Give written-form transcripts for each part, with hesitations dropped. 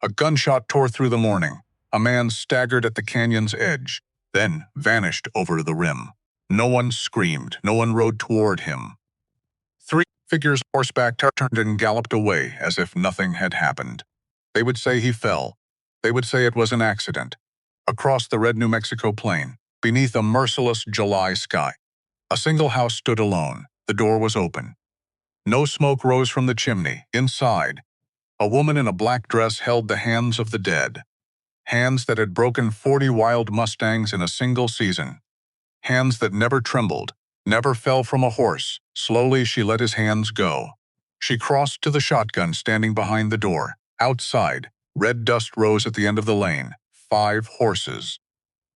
A gunshot tore through the morning. A man staggered at the canyon's edge, then vanished over the rim. No one screamed. No one rode toward him. 3 figures horseback turned and galloped away as if nothing had happened. They would say he fell. They would say it was an accident. Across the red New Mexico plain, beneath a merciless July sky, a single house stood alone. The door was open. No smoke rose from the chimney. Inside, a woman in a black dress held the hands of the dead. Hands that had broken 40 wild mustangs in a single season. Hands that never trembled, never fell from a horse. Slowly she let his hands go. She crossed to the shotgun standing behind the door. Outside, red dust rose at the end of the lane. 5 horses.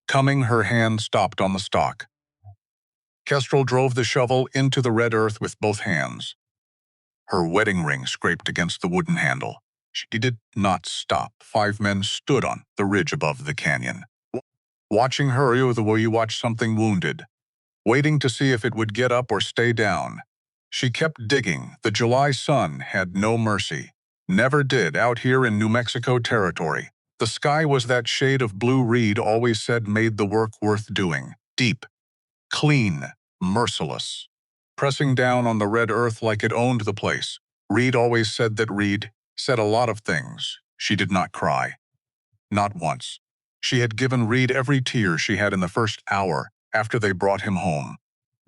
Coming, her hand stopped on the stalk. Kestrel drove the shovel into the red earth with both hands. Her wedding ring scraped against the wooden handle. She did not stop. 5 men stood on the ridge above the canyon, watching her the way you watch something wounded, waiting to see if it would get up or stay down. She kept digging. The July sun had no mercy. Never did out here in New Mexico territory. The sky was that shade of blue Reed always said made the work worth doing. Deep, clean, merciless. Pressing down on the red earth like it owned the place. Reed always said that Reed said a lot of things. She did not cry. Not once. She had given Reed every tear she had in the first hour after they brought him home.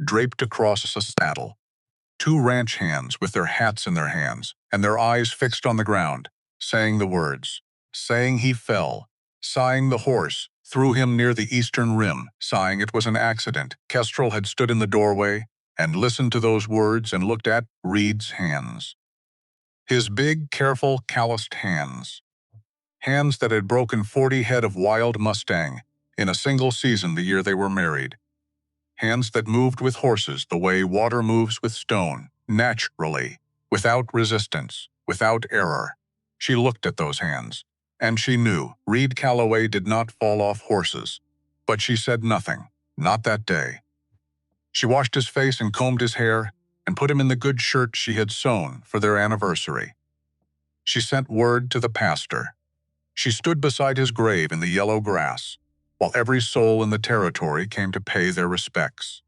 Draped across a saddle. 2 ranch hands with their hats in their hands and their eyes fixed on the ground, saying the words, saying he fell, sighing the horse threw him near the eastern rim, sighing it was an accident. Kestrel had stood in the doorway and listened to those words and looked at Reed's hands. His big, careful, calloused hands. Hands that had broken 40 head of wild mustang in a single season the year they were married. Hands that moved with horses the way water moves with stone, naturally, without resistance, without error. She looked at those hands, and she knew Reed Calloway did not fall off horses. But she said nothing, not that day. She washed his face and combed his hair and put him in the good shirt she had sewn for their anniversary. She sent word to the pastor. She stood beside his grave in the yellow grass, while every soul in the territory came to pay their respects.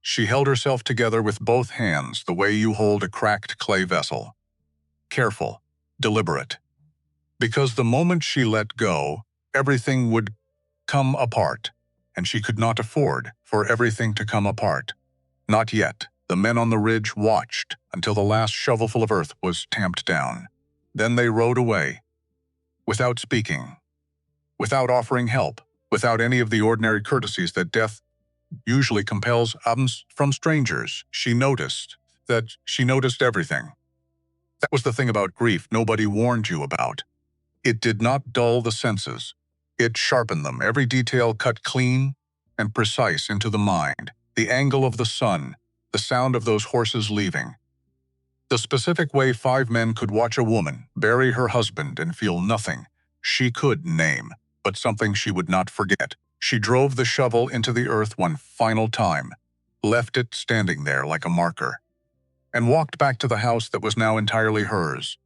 She held herself together with both hands the way you hold a cracked clay vessel. Careful, deliberate. Because the moment she let go, everything would come apart, and she could not afford for everything to come apart. Not yet. The men on the ridge watched until the last shovelful of earth was tamped down. Then they rode away, without speaking, without offering help, without any of the ordinary courtesies that death usually compels from strangers. She noticed everything. That was the thing about grief nobody warned you about. It did not dull the senses. It sharpened them, every detail cut clean and precise into the mind. The angle of the sun, the sound of those horses leaving. The specific way 5 men could watch a woman bury her husband and feel nothing she could name, but something she would not forget. She drove the shovel into the earth one final time, left it standing there like a marker, and walked back to the house that was now entirely hers,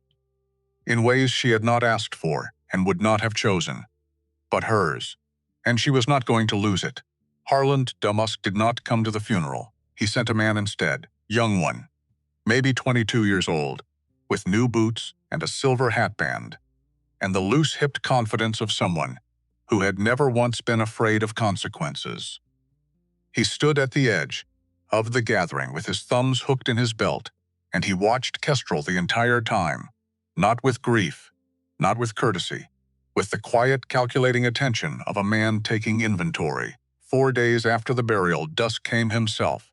in ways she had not asked for and would not have chosen, but hers, and she was not going to lose it. Harland Dumusk did not come to the funeral. He sent a man instead, young one, maybe 22 years old, with new boots and a silver hatband, and the loose-hipped confidence of someone who had never once been afraid of consequences. He stood at the edge of the gathering with his thumbs hooked in his belt, and he watched Kestrel the entire time, not with grief, not with courtesy, with the quiet, calculating attention of a man taking inventory. 4 days after the burial, Dusk came himself.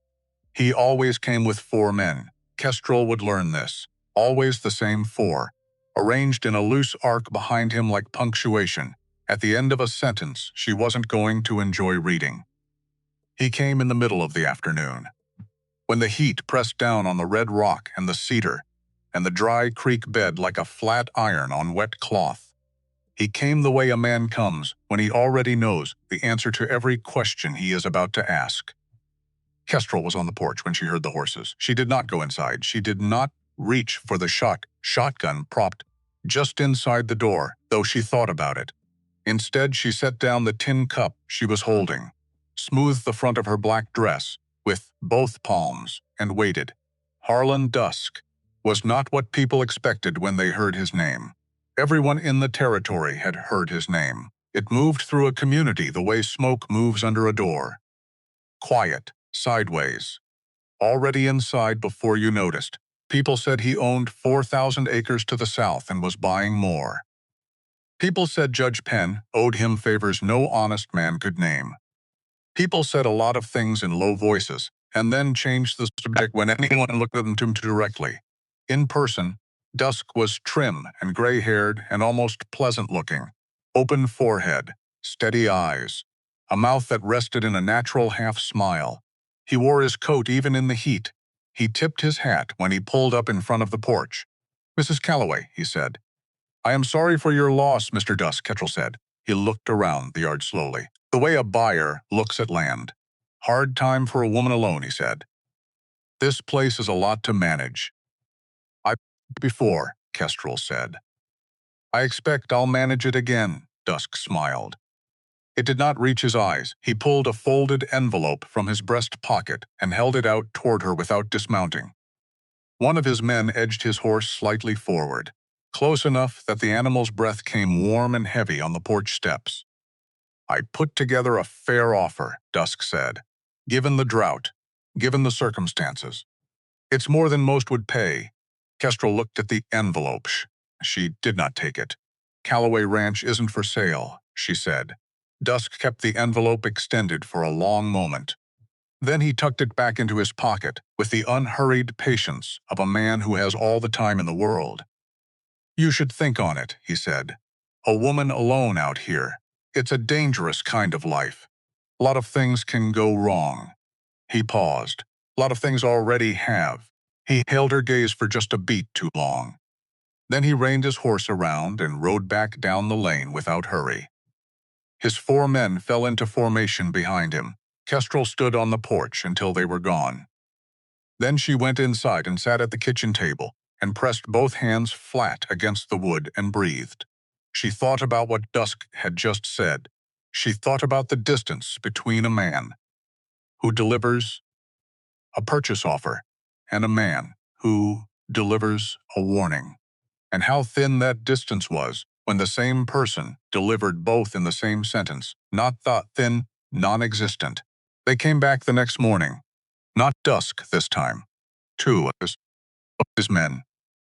He always came with 4 men. Kestrel would learn this. Always the same 4, arranged in a loose arc behind him like punctuation, at the end of a sentence she wasn't going to enjoy reading. He came in the middle of the afternoon, when the heat pressed down on the red rock and the cedar, and the dry creek bed like a flat iron on wet cloth. He came the way a man comes when he already knows the answer to every question he is about to ask. Kestrel was on the porch when she heard the horses. She did not go inside. She did not reach for the shotgun propped just inside the door. though she thought about it. Instead, she set down the tin cup she was holding, smoothed the front of her black dress with both palms, and waited. Harlan Dusk was not what people expected when they heard his name. Everyone in the territory had heard his name. It moved through a community the way smoke moves under a door. Quiet, sideways. Already inside before you noticed. People said he owned 4,000 acres to the south and was buying more. People said Judge Penn owed him favors no honest man could name. People said a lot of things in low voices, and then changed the subject when anyone looked at them directly. In person, Dusk was trim and gray-haired and almost pleasant-looking. Open forehead, steady eyes, a mouth that rested in a natural half-smile. He wore his coat even in the heat. He tipped his hat when he pulled up in front of the porch. "Mrs. Calloway," he said. "I am sorry for your loss, Mr. Dusk," Ketchel said. He looked around the yard slowly, the way a buyer looks at land. "Hard time for a woman alone," he said. "This place is a lot to manage." "I've before," Kestrel said. "I expect I'll manage it again," Dusk smiled. It did not reach his eyes. He pulled a folded envelope from his breast pocket and held it out toward her without dismounting. One of his men edged his horse slightly forward, close enough that the animal's breath came warm and heavy on the porch steps. "I put together a fair offer," Dusk said. "Given the drought, given the circumstances. It's more than most would pay." Kestrel looked at the envelope. She did not take it. "Calloway Ranch isn't for sale," she said. Dusk kept the envelope extended for a long moment. Then he tucked it back into his pocket with the unhurried patience of a man who has all the time in the world. "You should think on it," he said. "A woman alone out here. It's a dangerous kind of life. A lot of things can go wrong." He paused. "A lot of things already have." He held her gaze for just a beat too long. Then he reined his horse around and rode back down the lane without hurry. His 4 men fell into formation behind him. Kestrel stood on the porch until they were gone. Then she went inside and sat at the kitchen table and pressed both hands flat against the wood and breathed. She thought about what Dusk had just said. She thought about the distance between a man who delivers a purchase offer and a man who delivers a warning, and how thin that distance was when the same person delivered both in the same sentence, not thought thin, non-existent. They came back the next morning. Not Dusk this time. 2 of his men.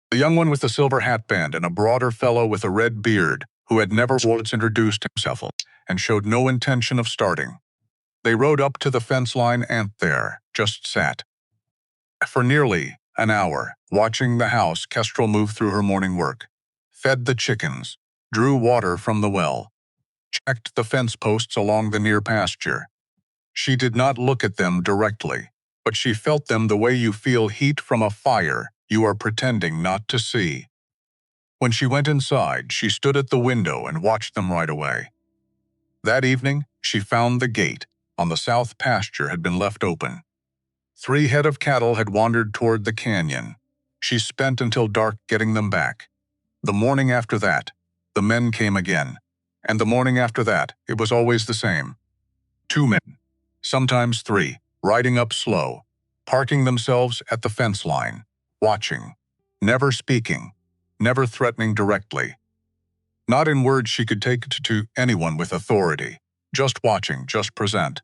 The young one with the silver hatband and a broader fellow with a red beard who had never once introduced himself and showed no intention of starting. They rode up to the fence line and there just sat. For nearly an hour, watching the house, Kestrel moved through her morning work, fed the chickens, drew water from the well, checked the fence posts along the near pasture. She did not look at them directly, but she felt them the way you feel heat from a fire you are pretending not to see. When she went inside, she stood at the window and watched them right away. That evening, she found the gate on the south pasture had been left open. 3 head of cattle had wandered toward the canyon. She spent until dark getting them back. The morning after that, the men came again. And the morning after that, it was always the same. 2 men, sometimes 3, riding up slow, parking themselves at the fence line, watching, never speaking, never threatening directly. Not in words she could take to anyone with authority, just watching, just present.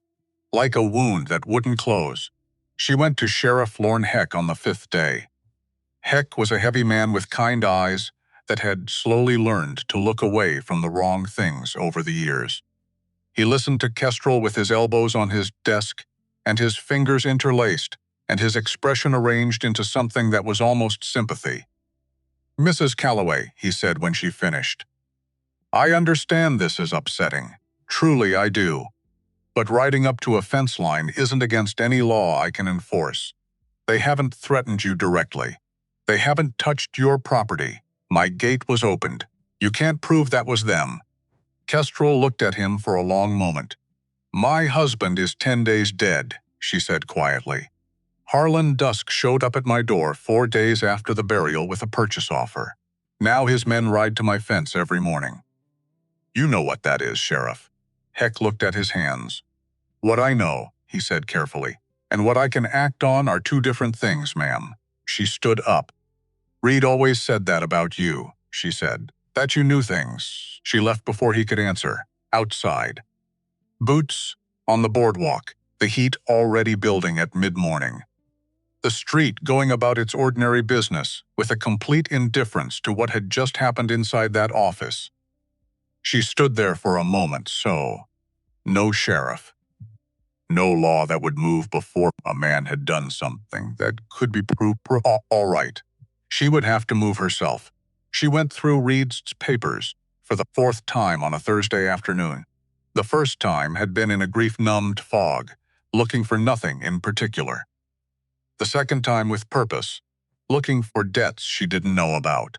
Like a wound that wouldn't close. She went to Sheriff Lorne Heck on the 5th day. Heck was a heavy man with kind eyes that had slowly learned to look away from the wrong things over the years. He listened to Kestrel with his elbows on his desk and his fingers interlaced and his expression arranged into something that was almost sympathy. "Mrs. Calloway," he said when she finished, "I understand this is upsetting. Truly I do. But riding up to a fence line isn't against any law I can enforce. They haven't threatened you directly. They haven't touched your property. My gate was opened. You can't prove that was them." Kestrel looked at him for a long moment. "My husband is 10 days dead," she said quietly. "Harlan Dusk showed up at my door 4 days after the burial with a purchase offer. Now his men ride to my fence every morning. You know what that is, Sheriff. Heck looked at his hands. What I know, he said carefully, and what I can act on are two different things, ma'am. She stood up. Reed always said that about you, she said. That you knew things. She left before he could answer. Outside. Boots, on the boardwalk, the heat already building at mid-morning. The street going about its ordinary business, with a complete indifference to what had just happened inside that office. She stood there for a moment, no sheriff. No law that would move before a man had done something that could be proved all right. She would have to move herself. She went through Reed's papers for the fourth time on a Thursday afternoon. The first time had been in a grief-numbed fog, looking for nothing in particular. The second time with purpose, looking for debts she didn't know about.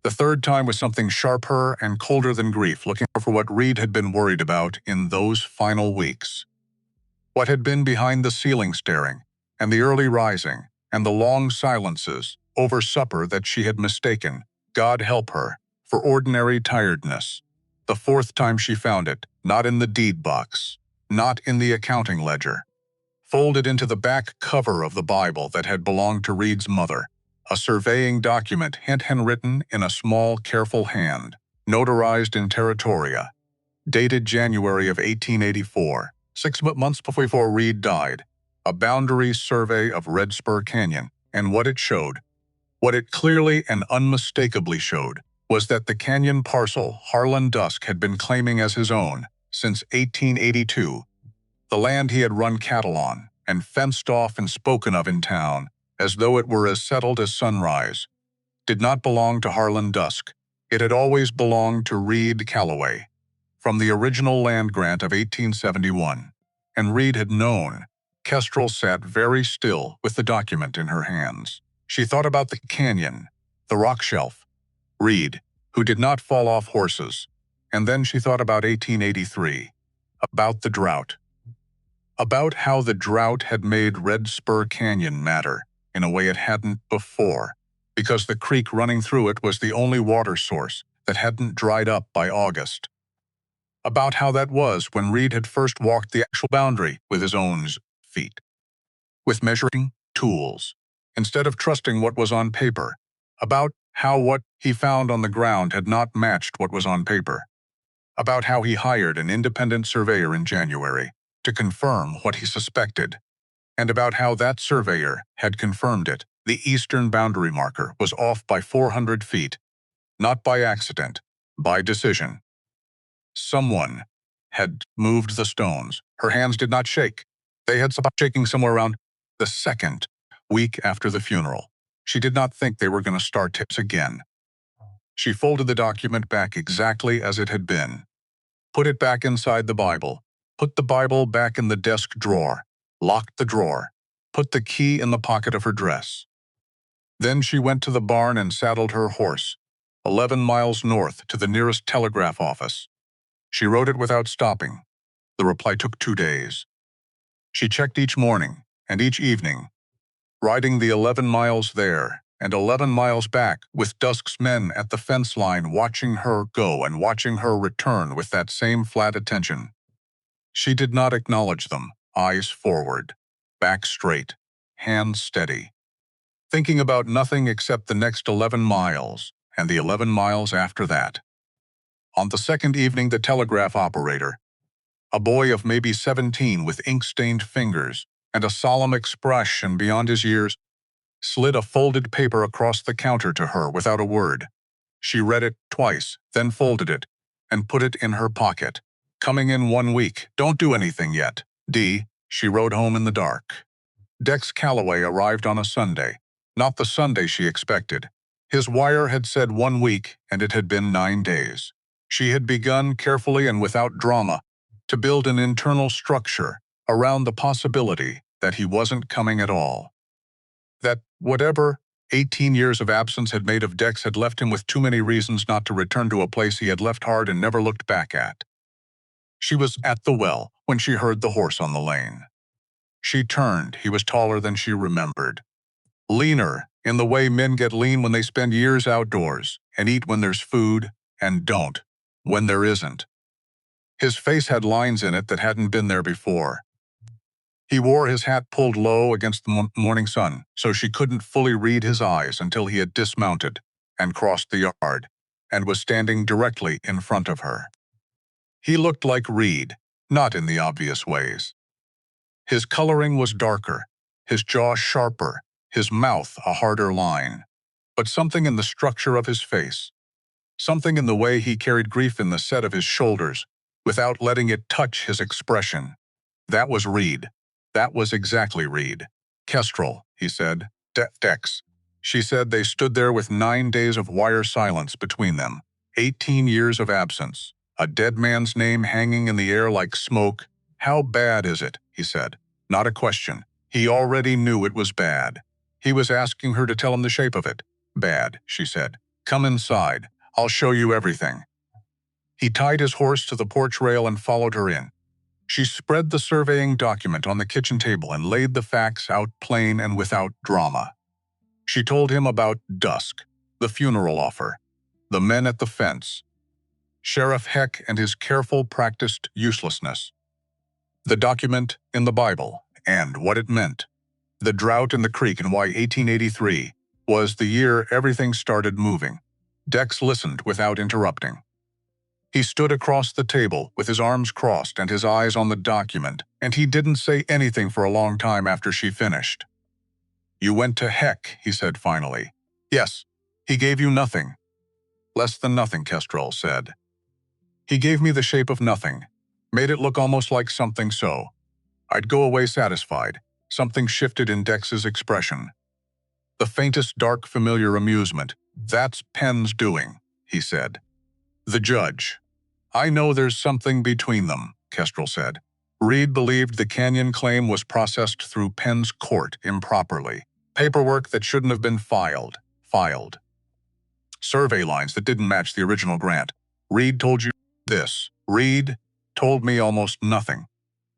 The third time was something sharper and colder than grief, looking for what Reed had been worried about in those final weeks. What had been behind the ceiling staring, and the early rising, and the long silences over supper that she had mistaken, God help her, for ordinary tiredness. The fourth time she found it, not in the deed box, not in the accounting ledger, folded into the back cover of the Bible that had belonged to Reed's mother, a surveying document handwritten in a small, careful hand, notarized in Territoria, dated January of 1884, 6 months before Reed died, a boundary survey of Red Spur Canyon, and what it showed, what it clearly and unmistakably showed, was that the canyon parcel Harlan Dusk had been claiming as his own since 1882, the land he had run cattle on and fenced off and spoken of in town as though it were as settled as sunrise, did not belong to Harlan Dusk. It had always belonged to Reed Calloway, from the original land grant of 1871, and Reed had known. Kestrel sat very still with the document in her hands. She thought about the canyon, the rock shelf, Reed, who did not fall off horses, and then she thought about 1883, about the drought, about how the drought had made Red Spur Canyon matter in a way it hadn't before, because the creek running through it was the only water source that hadn't dried up by August. About how that was when Reed had first walked the actual boundary with his own feet, with measuring tools, instead of trusting what was on paper, about how what he found on the ground had not matched what was on paper, about how he hired an independent surveyor in January to confirm what he suspected, and about how that surveyor had confirmed it. The eastern boundary marker was off by 400 feet, not by accident, by decision. Someone had moved the stones. Her hands did not shake. They had stopped shaking somewhere around the second week after the funeral. She did not think they were going to start tips again. She folded the document back exactly as it had been, put it back inside the Bible, put the Bible back in the desk drawer, locked the drawer, put the key in the pocket of her dress. Then she went to the barn and saddled her horse, 11 miles north to the nearest telegraph office. She wrote it without stopping. The reply took 2 days. She checked each morning and each evening, riding the 11 miles there and 11 miles back with Dusk's men at the fence line watching her go and watching her return with that same flat attention. She did not acknowledge them, eyes forward, back straight, hands steady, thinking about nothing except the next 11 miles and the 11 miles after that. On the second evening, the telegraph operator, a boy of maybe 17 with ink-stained fingers and a solemn expression beyond his years, slid a folded paper across the counter to her without a word. She read it twice, then folded it, and put it in her pocket. Coming in 1 week. Don't do anything yet. D. She rode home in the dark. Dex Calloway arrived on a Sunday, not the Sunday she expected. His wire had said 1 week, and it had been 9 days. She had begun carefully and without drama to build an internal structure around the possibility that he wasn't coming at all. That whatever 18 years of absence had made of Dex had left him with too many reasons not to return to a place he had left hard and never looked back at. She was at the well when she heard the horse on the lane. She turned. He was taller than she remembered, leaner in the way men get lean when they spend years outdoors and eat when there's food and don't when there isn't. His face had lines in it that hadn't been there before. He wore his hat pulled low against the morning sun, so she couldn't fully read his eyes until he had dismounted and crossed the yard and was standing directly in front of her. He looked like Reed, not in the obvious ways. His coloring was darker, his jaw sharper, his mouth a harder line. But something in the structure of his face, something in the way he carried grief in the set of his shoulders, without letting it touch his expression. That was Reed. That was exactly Reed. Kestrel, he said. Dex. She said they stood there with 9 days of wire silence between them, 18 years of absence, a dead man's name hanging in the air like smoke. How bad is it? He said. Not a question. He already knew it was bad. He was asking her to tell him the shape of it. Bad, she said. Come inside. I'll show you everything. He tied his horse to the porch rail and followed her in. She spread the surveying document on the kitchen table and laid the facts out plain and without drama. She told him about Dusk, the funeral offer, the men at the fence, Sheriff Heck and his careful, practiced uselessness, the document in the Bible and what it meant, the drought in the creek and why 1883 was the year everything started moving. Dex listened without interrupting. He stood across the table with his arms crossed and his eyes on the document, and he didn't say anything for a long time after she finished. You went to Heck, he said finally. Yes. He gave you nothing. Less than nothing, Kestrel said. He gave me the shape of nothing, made it look almost like something so. I'd go away satisfied. Something shifted in Dex's expression. The faintest dark familiar amusement. That's Penn's doing, he said. The judge. I know there's something between them, Kestrel said. Reed believed the Canyon claim was processed through Penn's court improperly. Paperwork that shouldn't have been filed. Survey lines that didn't match the original grant. Reed told you this. Reed told me almost nothing,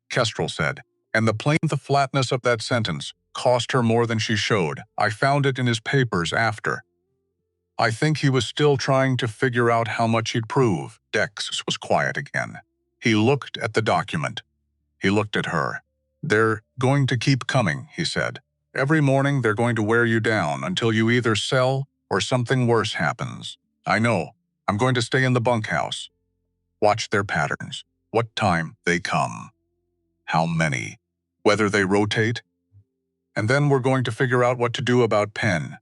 Kestrel said. And the flatness of that sentence cost her more than she showed. I found it in his papers after. I think he was still trying to figure out how much he'd prove. Dex was quiet again. He looked at the document. He looked at her. They're going to keep coming, he said. Every morning they're going to wear you down until you either sell or something worse happens. I know. I'm going to stay in the bunkhouse. Watch their patterns. What time they come. How many. Whether they rotate. And then we're going to figure out what to do about Penn.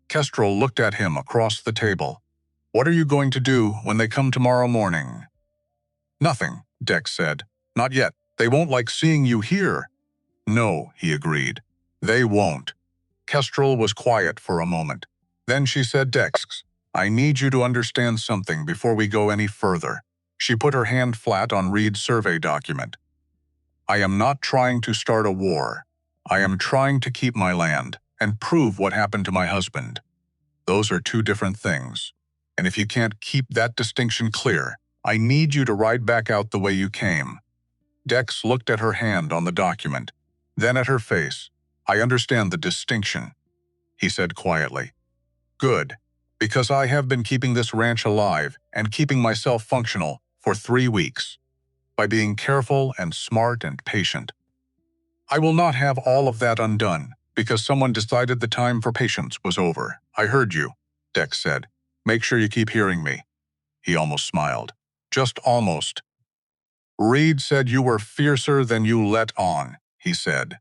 Kestrel looked at him across the table. What are you going to do when they come tomorrow morning? Nothing, Dex said. Not yet. They won't like seeing you here. No, he agreed. They won't. Kestrel was quiet for a moment. Then she said, Dex, I need you to understand something before we go any further. She put her hand flat on Reed's survey document. I am not trying to start a war. I am trying to keep my land and prove what happened to my husband. Those are two different things. And if you can't keep that distinction clear, I need you to ride back out the way you came. Dex looked at her hand on the document, then at her face. I understand the distinction, he said quietly. Good, because I have been keeping this ranch alive and keeping myself functional for 3 weeks, by being careful and smart and patient. I will not have all of that undone, because someone decided the time for patience was over. I heard you, Dex said. Make sure you keep hearing me. He almost smiled. Just almost. Reed said you were fiercer than you let on, he said.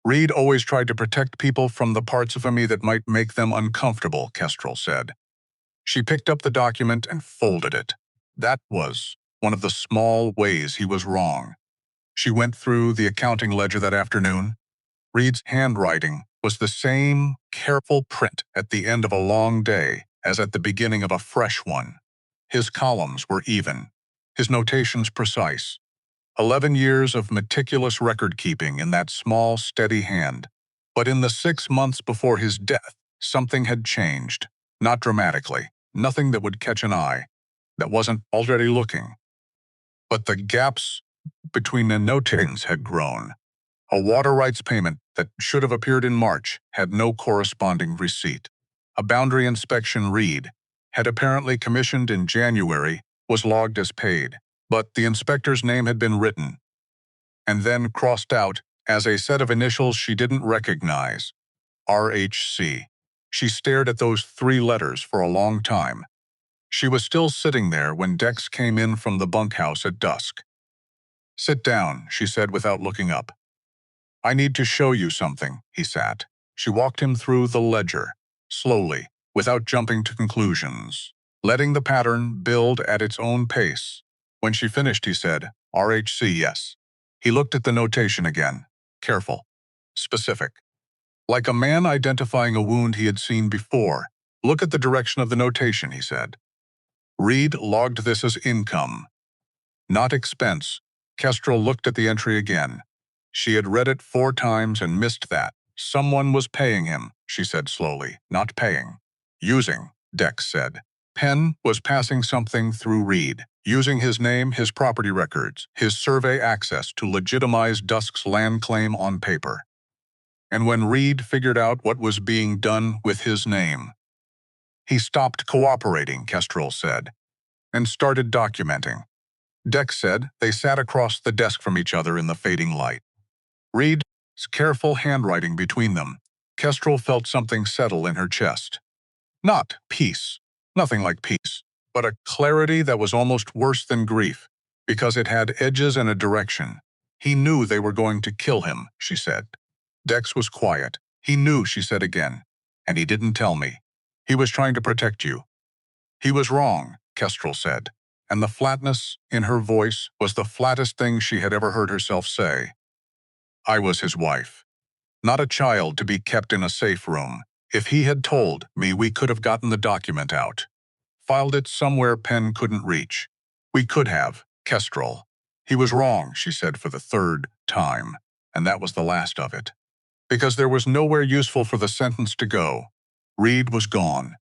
Reed always tried to protect people from the parts of me that might make them uncomfortable, Kestrel said. She picked up the document and folded it. That was one of the small ways he was wrong. She went through the accounting ledger that afternoon. Reed's handwriting was the same careful print at the end of a long day as at the beginning of a fresh one. His columns were even, his notations precise. 11 years of meticulous record-keeping in that small, steady hand. But in the 6 months before his death, something had changed. Not dramatically, nothing that would catch an eye, that wasn't already looking. But the gaps between the notations had grown. A water rights payment that should have appeared in March had no corresponding receipt. A boundary inspection Reed had apparently commissioned in January was logged as paid, but the inspector's name had been written and then crossed out as a set of initials she didn't recognize. RHC. She stared at those 3 letters for a long time. She was still sitting there when Dex came in from the bunkhouse at dusk. "Sit down," she said without looking up. "I need to show you something," he sat. She walked him through the ledger, slowly, without jumping to conclusions, letting the pattern build at its own pace. When she finished, he said, "RHC, yes." He looked at the notation again, careful, specific. Like a man identifying a wound he had seen before. "Look at the direction of the notation," he said. Reed logged this as income, not expense. Kestrel looked at the entry again. She had read it 4 times and missed that. "Someone was paying him," she said slowly. "Not paying. Using," Dex said. Penn was passing something through Reed, using his name, his property records, his survey access to legitimize Dusk's land claim on paper. And when Reed figured out what was being done with his name, he stopped cooperating, Kestrel said, and started documenting. Dex said they sat across the desk from each other in the fading light. Reed's careful handwriting between them. Kestrel felt something settle in her chest. Not peace, nothing like peace, but a clarity that was almost worse than grief, because it had edges and a direction. "He knew they were going to kill him," she said. Dex was quiet. "He knew," she said again, "and he didn't tell me. He was trying to protect you." "He was wrong," Kestrel said, and the flatness in her voice was the flattest thing she had ever heard herself say. "I was his wife. Not a child to be kept in a safe room. If he had told me, we could have gotten the document out. Filed it somewhere Penn couldn't reach. We could have, Kestrel." "He was wrong," she said for the 3rd time, and that was the last of it. Because there was nowhere useful for the sentence to go. Reed was gone.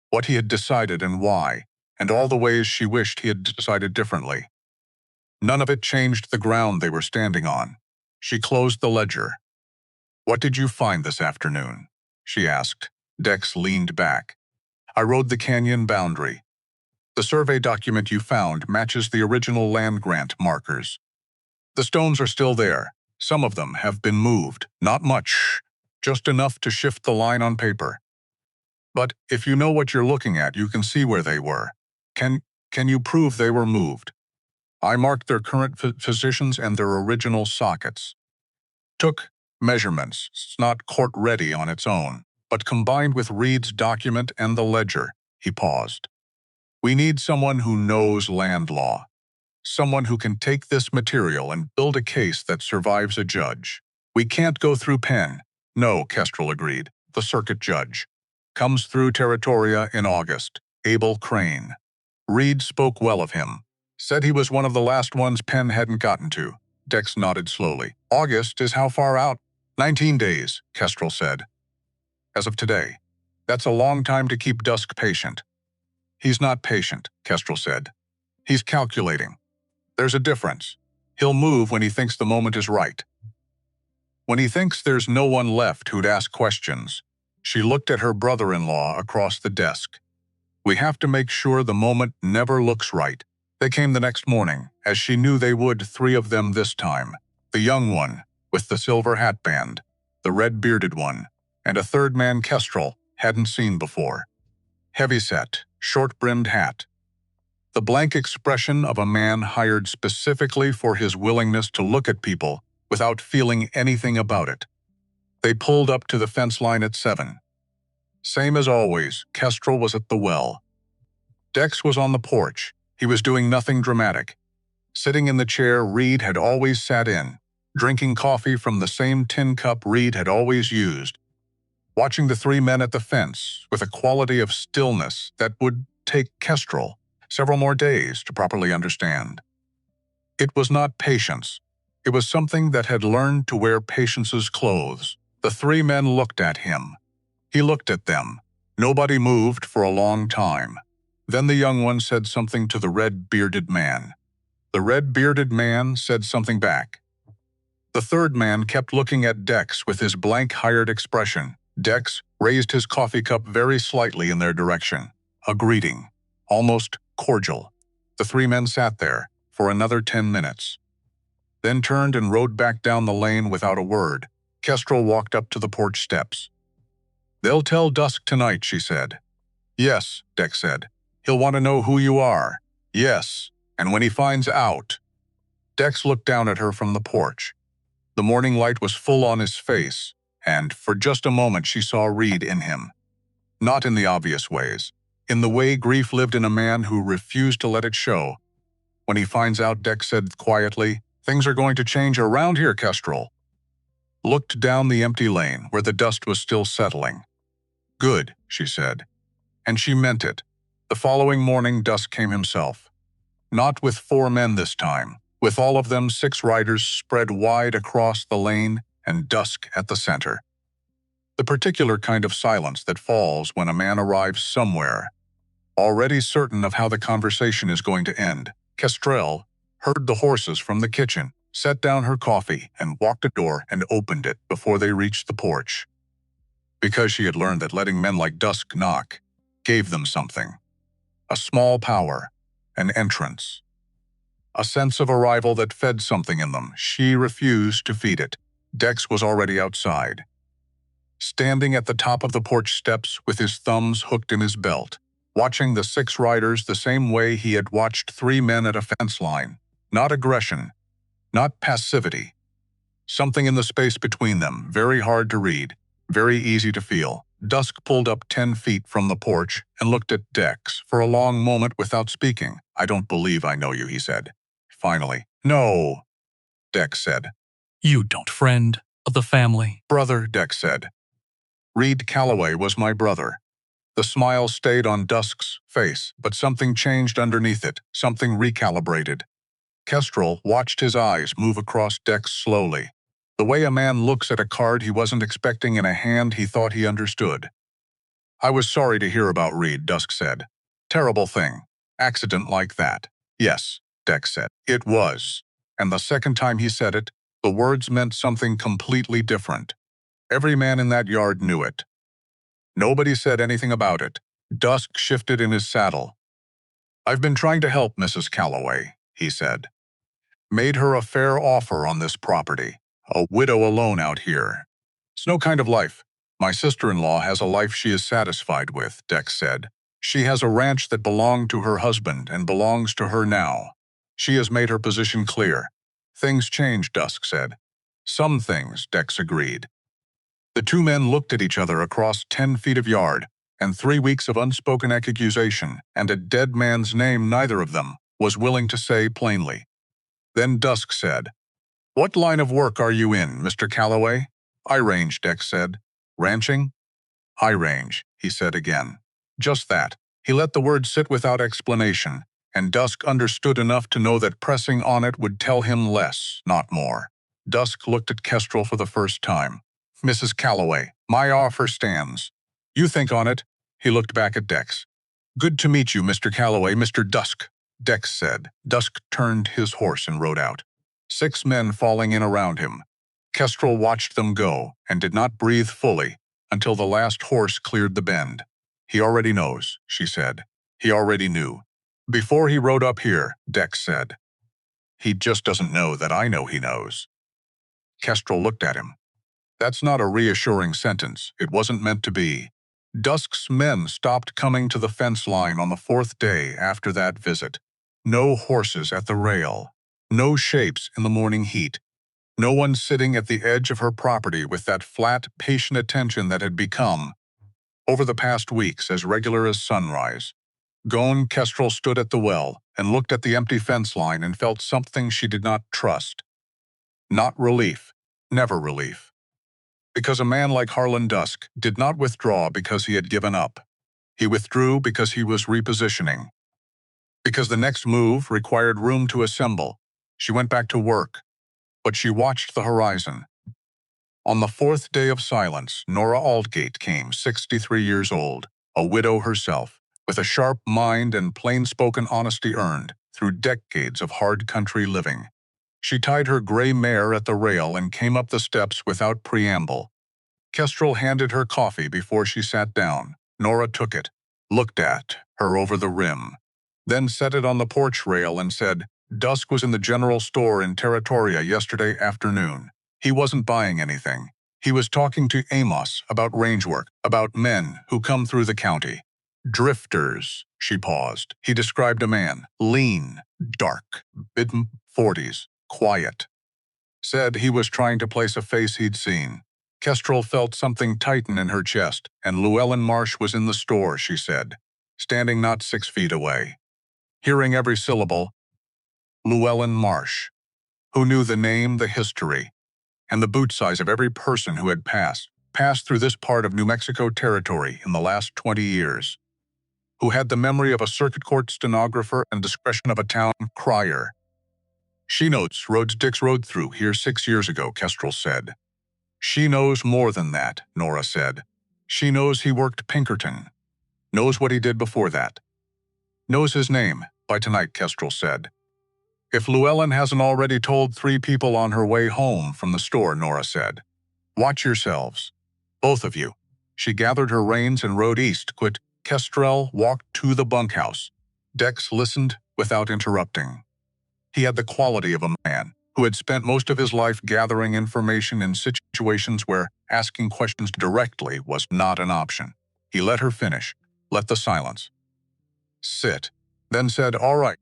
What he had decided and why, and all the ways she wished he had decided differently. None of it changed the ground they were standing on. She closed the ledger. "What did you find this afternoon?" she asked. Dex leaned back. "I rode the canyon boundary. The survey document you found matches the original land grant markers. The stones are still there. Some of them have been moved. Not much, just enough to shift the line on paper. But if you know what you're looking at, you can see where they were. Can you prove they were moved?" I marked their current positions and their original sockets. Took measurements. It's not court-ready on its own, but combined with Reed's document and the ledger, he paused. "We need someone who knows land law. Someone who can take this material and build a case that survives a judge. We can't go through Penn." "No," Kestrel agreed. "The circuit judge. Comes through Territoria in August. Abel Crane." Reed spoke well of him. Said he was one of the last ones Penn hadn't gotten to. Dex nodded slowly. "August is how far out?" 19 days, Kestrel said. "As of today. That's a long time to keep Dusk patient." "He's not patient," Kestrel said. "He's calculating. There's a difference. He'll move when he thinks the moment is right. When he thinks there's no one left who'd ask questions." She looked at her brother-in-law across the desk. "We have to make sure the moment never looks right." They came the next morning, as she knew they would, 3 of them this time. The young one, with the silver hatband, the red-bearded one, and a 3rd man Kestrel hadn't seen before. Heavy-set, short-brimmed hat. The blank expression of a man hired specifically for his willingness to look at people without feeling anything about it. They pulled up to the fence line at 7. Same as always, Kestrel was at the well. Dex was on the porch. He was doing nothing dramatic. Sitting in the chair Reed had always sat in, drinking coffee from the same tin cup Reed had always used, watching the 3 men at the fence with a quality of stillness that would take Kestrel several more days to properly understand. It was not patience. It was something that had learned to wear patience's clothes. The 3 men looked at him. He looked at them. Nobody moved for a long time. Then the young one said something to the red-bearded man. The red-bearded man said something back. The third man kept looking at Dex with his blank, hired expression. Dex raised his coffee cup very slightly in their direction. A greeting, almost cordial. The three men sat there for another 10 minutes. Then turned and rode back down the lane without a word. Kestrel walked up to the porch steps. "They'll tell Dusk tonight," she said. "Yes," Dex said. "He'll want to know who you are." "Yes, and when he finds out." Dex looked down at her from the porch. The morning light was full on his face, and for just a moment she saw Reed in him. Not in the obvious ways. In the way grief lived in a man who refused to let it show. "When he finds out," Dex said quietly, "things are going to change around here," Kestrel looked down the empty lane where the dust was still settling. "Good," she said. And she meant it. The following morning, Dusk came himself. Not with 4 men this time. With all of them, 6 riders spread wide across the lane and Dusk at the center. The particular kind of silence that falls when a man arrives somewhere, already certain of how the conversation is going to end. Kestrel heard the horses from the kitchen, set down her coffee, and walked a door and opened it before they reached the porch. Because she had learned that letting men like Dusk knock gave them something. A small power, an entrance. A sense of arrival that fed something in them. She refused to feed it. Dex was already outside, standing at the top of the porch steps with his thumbs hooked in his belt, watching the 6 riders the same way he had watched 3 men at a fence line. Not aggression, not passivity. Something in the space between them, very hard to read, very easy to feel. Dusk pulled up 10 feet from the porch and looked at Dex for a long moment without speaking. "I don't believe I know you," he said. Finally. "No," Dex said. "You don't, friend of the family." "Brother," Dex said. "Reed Calloway was my brother." The smile stayed on Dusk's face, but something changed underneath it, something recalibrated. Kestrel watched his eyes move across Dex slowly. The way a man looks at a card he wasn't expecting in a hand he thought he understood. "I was sorry to hear about Reed," Dusk said. "Terrible thing. Accident like that." "Yes," Dex said. "It was." And the second time he said it, the words meant something completely different. Every man in that yard knew it. Nobody said anything about it. Dusk shifted in his saddle. "I've been trying to help Mrs. Calloway," he said. "Made her a fair offer on this property. A widow alone out here. It's no kind of life. My sister-in-law has a life she is satisfied with," Dex said. "She has a ranch that belonged to her husband and belongs to her now. She has made her position clear." "Things change," Dusk said. "Some things," Dex agreed. The 2 men looked at each other across 10 feet of yard, and 3 weeks of unspoken accusation, and a dead man's name neither of them was willing to say plainly. Then Dusk said, "What line of work are you in, Mr. Calloway?" "High range," Dex said. "Ranching?" "High range," he said again. Just that. He let the word sit without explanation, and Dusk understood enough to know that pressing on it would tell him less, not more. Dusk looked at Kestrel for the first time. "Mrs. Calloway, my offer stands. You think on it." He looked back at Dex. "Good to meet you, Mr. Calloway, Mr. Dusk," Dex said. Dusk turned his horse and rode out. 6 men falling in around him. Kestrel watched them go and did not breathe fully until the last horse cleared the bend. "He already knows," she said. "He already knew. Before he rode up here," Dex said. "He just doesn't know that I know he knows." Kestrel looked at him. That's not a reassuring sentence. It wasn't meant to be. Dusk's men stopped coming to the fence line on the 4th day after that visit. No horses at the rail. No shapes in the morning heat. No one sitting at the edge of her property with that flat, patient attention that had become, over the past weeks, as regular as sunrise. Gone, Kestrel stood at the well and looked at the empty fence line and felt something she did not trust. Not relief. Never relief. Because a man like Harlan Dusk did not withdraw because he had given up. He withdrew because he was repositioning. Because the next move required room to assemble. She went back to work, but she watched the horizon. On the 4th day of silence, Nora Aldgate came, 63 years old, a widow herself, with a sharp mind and plain-spoken honesty earned through decades of hard country living. She tied her gray mare at the rail and came up the steps without preamble. Kestrel handed her coffee before she sat down. Nora took it, looked at her over the rim, then set it on the porch rail and said, "Dusk was in the general store in Territoria yesterday afternoon. He wasn't buying anything. He was talking to Amos about range work, about men who come through the county. Drifters." She paused. He described a man, lean, dark, mid-40s, quiet. Said he was trying to place a face he'd seen. Kestrel felt something tighten in her chest, and Llewellyn Marsh was in the store, she said, standing not 6 feet away. Hearing every syllable, Llewellyn Marsh, who knew the name, the history, and the boot size of every person who had passed through this part of New Mexico territory in the last 20 years, who had the memory of a circuit court stenographer and discretion of a town crier. "She knows roads Dix rode through here 6 years ago," Kestrel said. "She knows more than that," Nora said. "She knows he worked Pinkerton. Knows what he did before that. Knows his name by tonight," Kestrel said. "If Llewellyn hasn't already told 3 people on her way home from the store," Nora said. "Watch yourselves. Both of you." She gathered her reins and rode east. Kestrel walked to the bunkhouse. Dex listened without interrupting. He had the quality of a man who had spent most of his life gathering information in situations where asking questions directly was not an option. He let her finish, let the silence. "Sit," then said, "All right.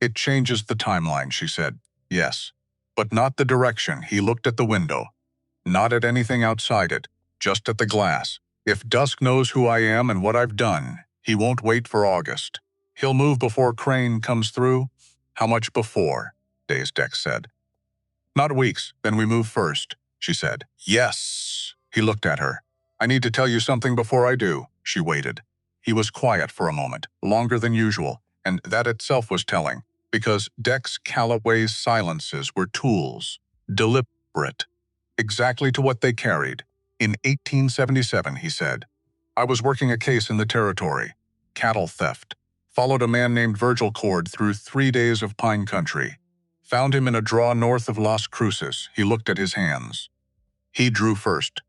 It changes the timeline," she said. "Yes, but not the direction." He looked at the window. "Not at anything outside it, just at the glass. If Dusk knows who I am and what I've done, he won't wait for August. He'll move before Crane comes through." "How much before?" Days Dex said. "Not weeks, then we move first," she said. "Yes." He looked at her. "I need to tell you something before I do." She waited. He was quiet for a moment, longer than usual, and that itself was telling, because Dex Calloway's silences were tools, deliberate, exactly to what they carried. "In 1877, he said, I was working a case in the territory, cattle theft. Followed a man named Virgil Cord through 3 days of pine country. Found him in a draw north of Las Cruces." He looked at his hands. "He drew first.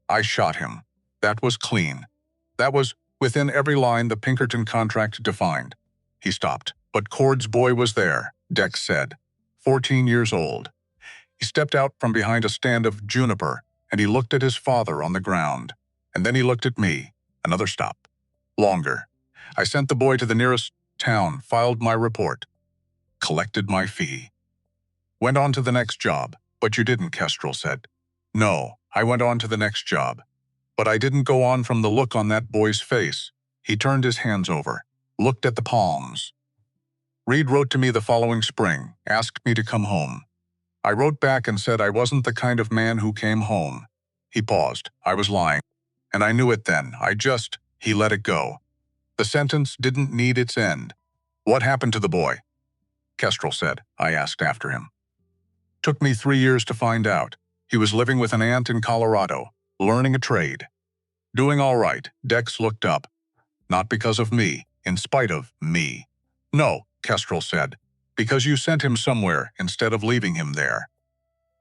I shot him. That was clean. That was within every line the Pinkerton contract defined." He stopped. "But Cord's boy was there," Dex said. 14 years old. He stepped out from behind a stand of juniper, and he looked at his father on the ground. And then he looked at me. Another stop. Longer. I sent the boy to the nearest town, filed my report, collected my fee. Went on to the next job. "But you didn't," Kestrel said. "No, I went on to the next job. But I didn't go on from the look on that boy's face." He turned his hands over, looked at the palms. "Reed wrote to me the following spring, asked me to come home. I wrote back and said I wasn't the kind of man who came home." He paused. "I was lying. And I knew it then. He let it go. The sentence didn't need its end." "What happened to the boy?" Kestrel said. "I asked after him. Took me 3 years to find out. He was living with an aunt in Colorado, learning a trade. Doing all right." Dex looked up. "Not because of me, in spite of me." "No," Kestrel said, "because you sent him somewhere instead of leaving him there.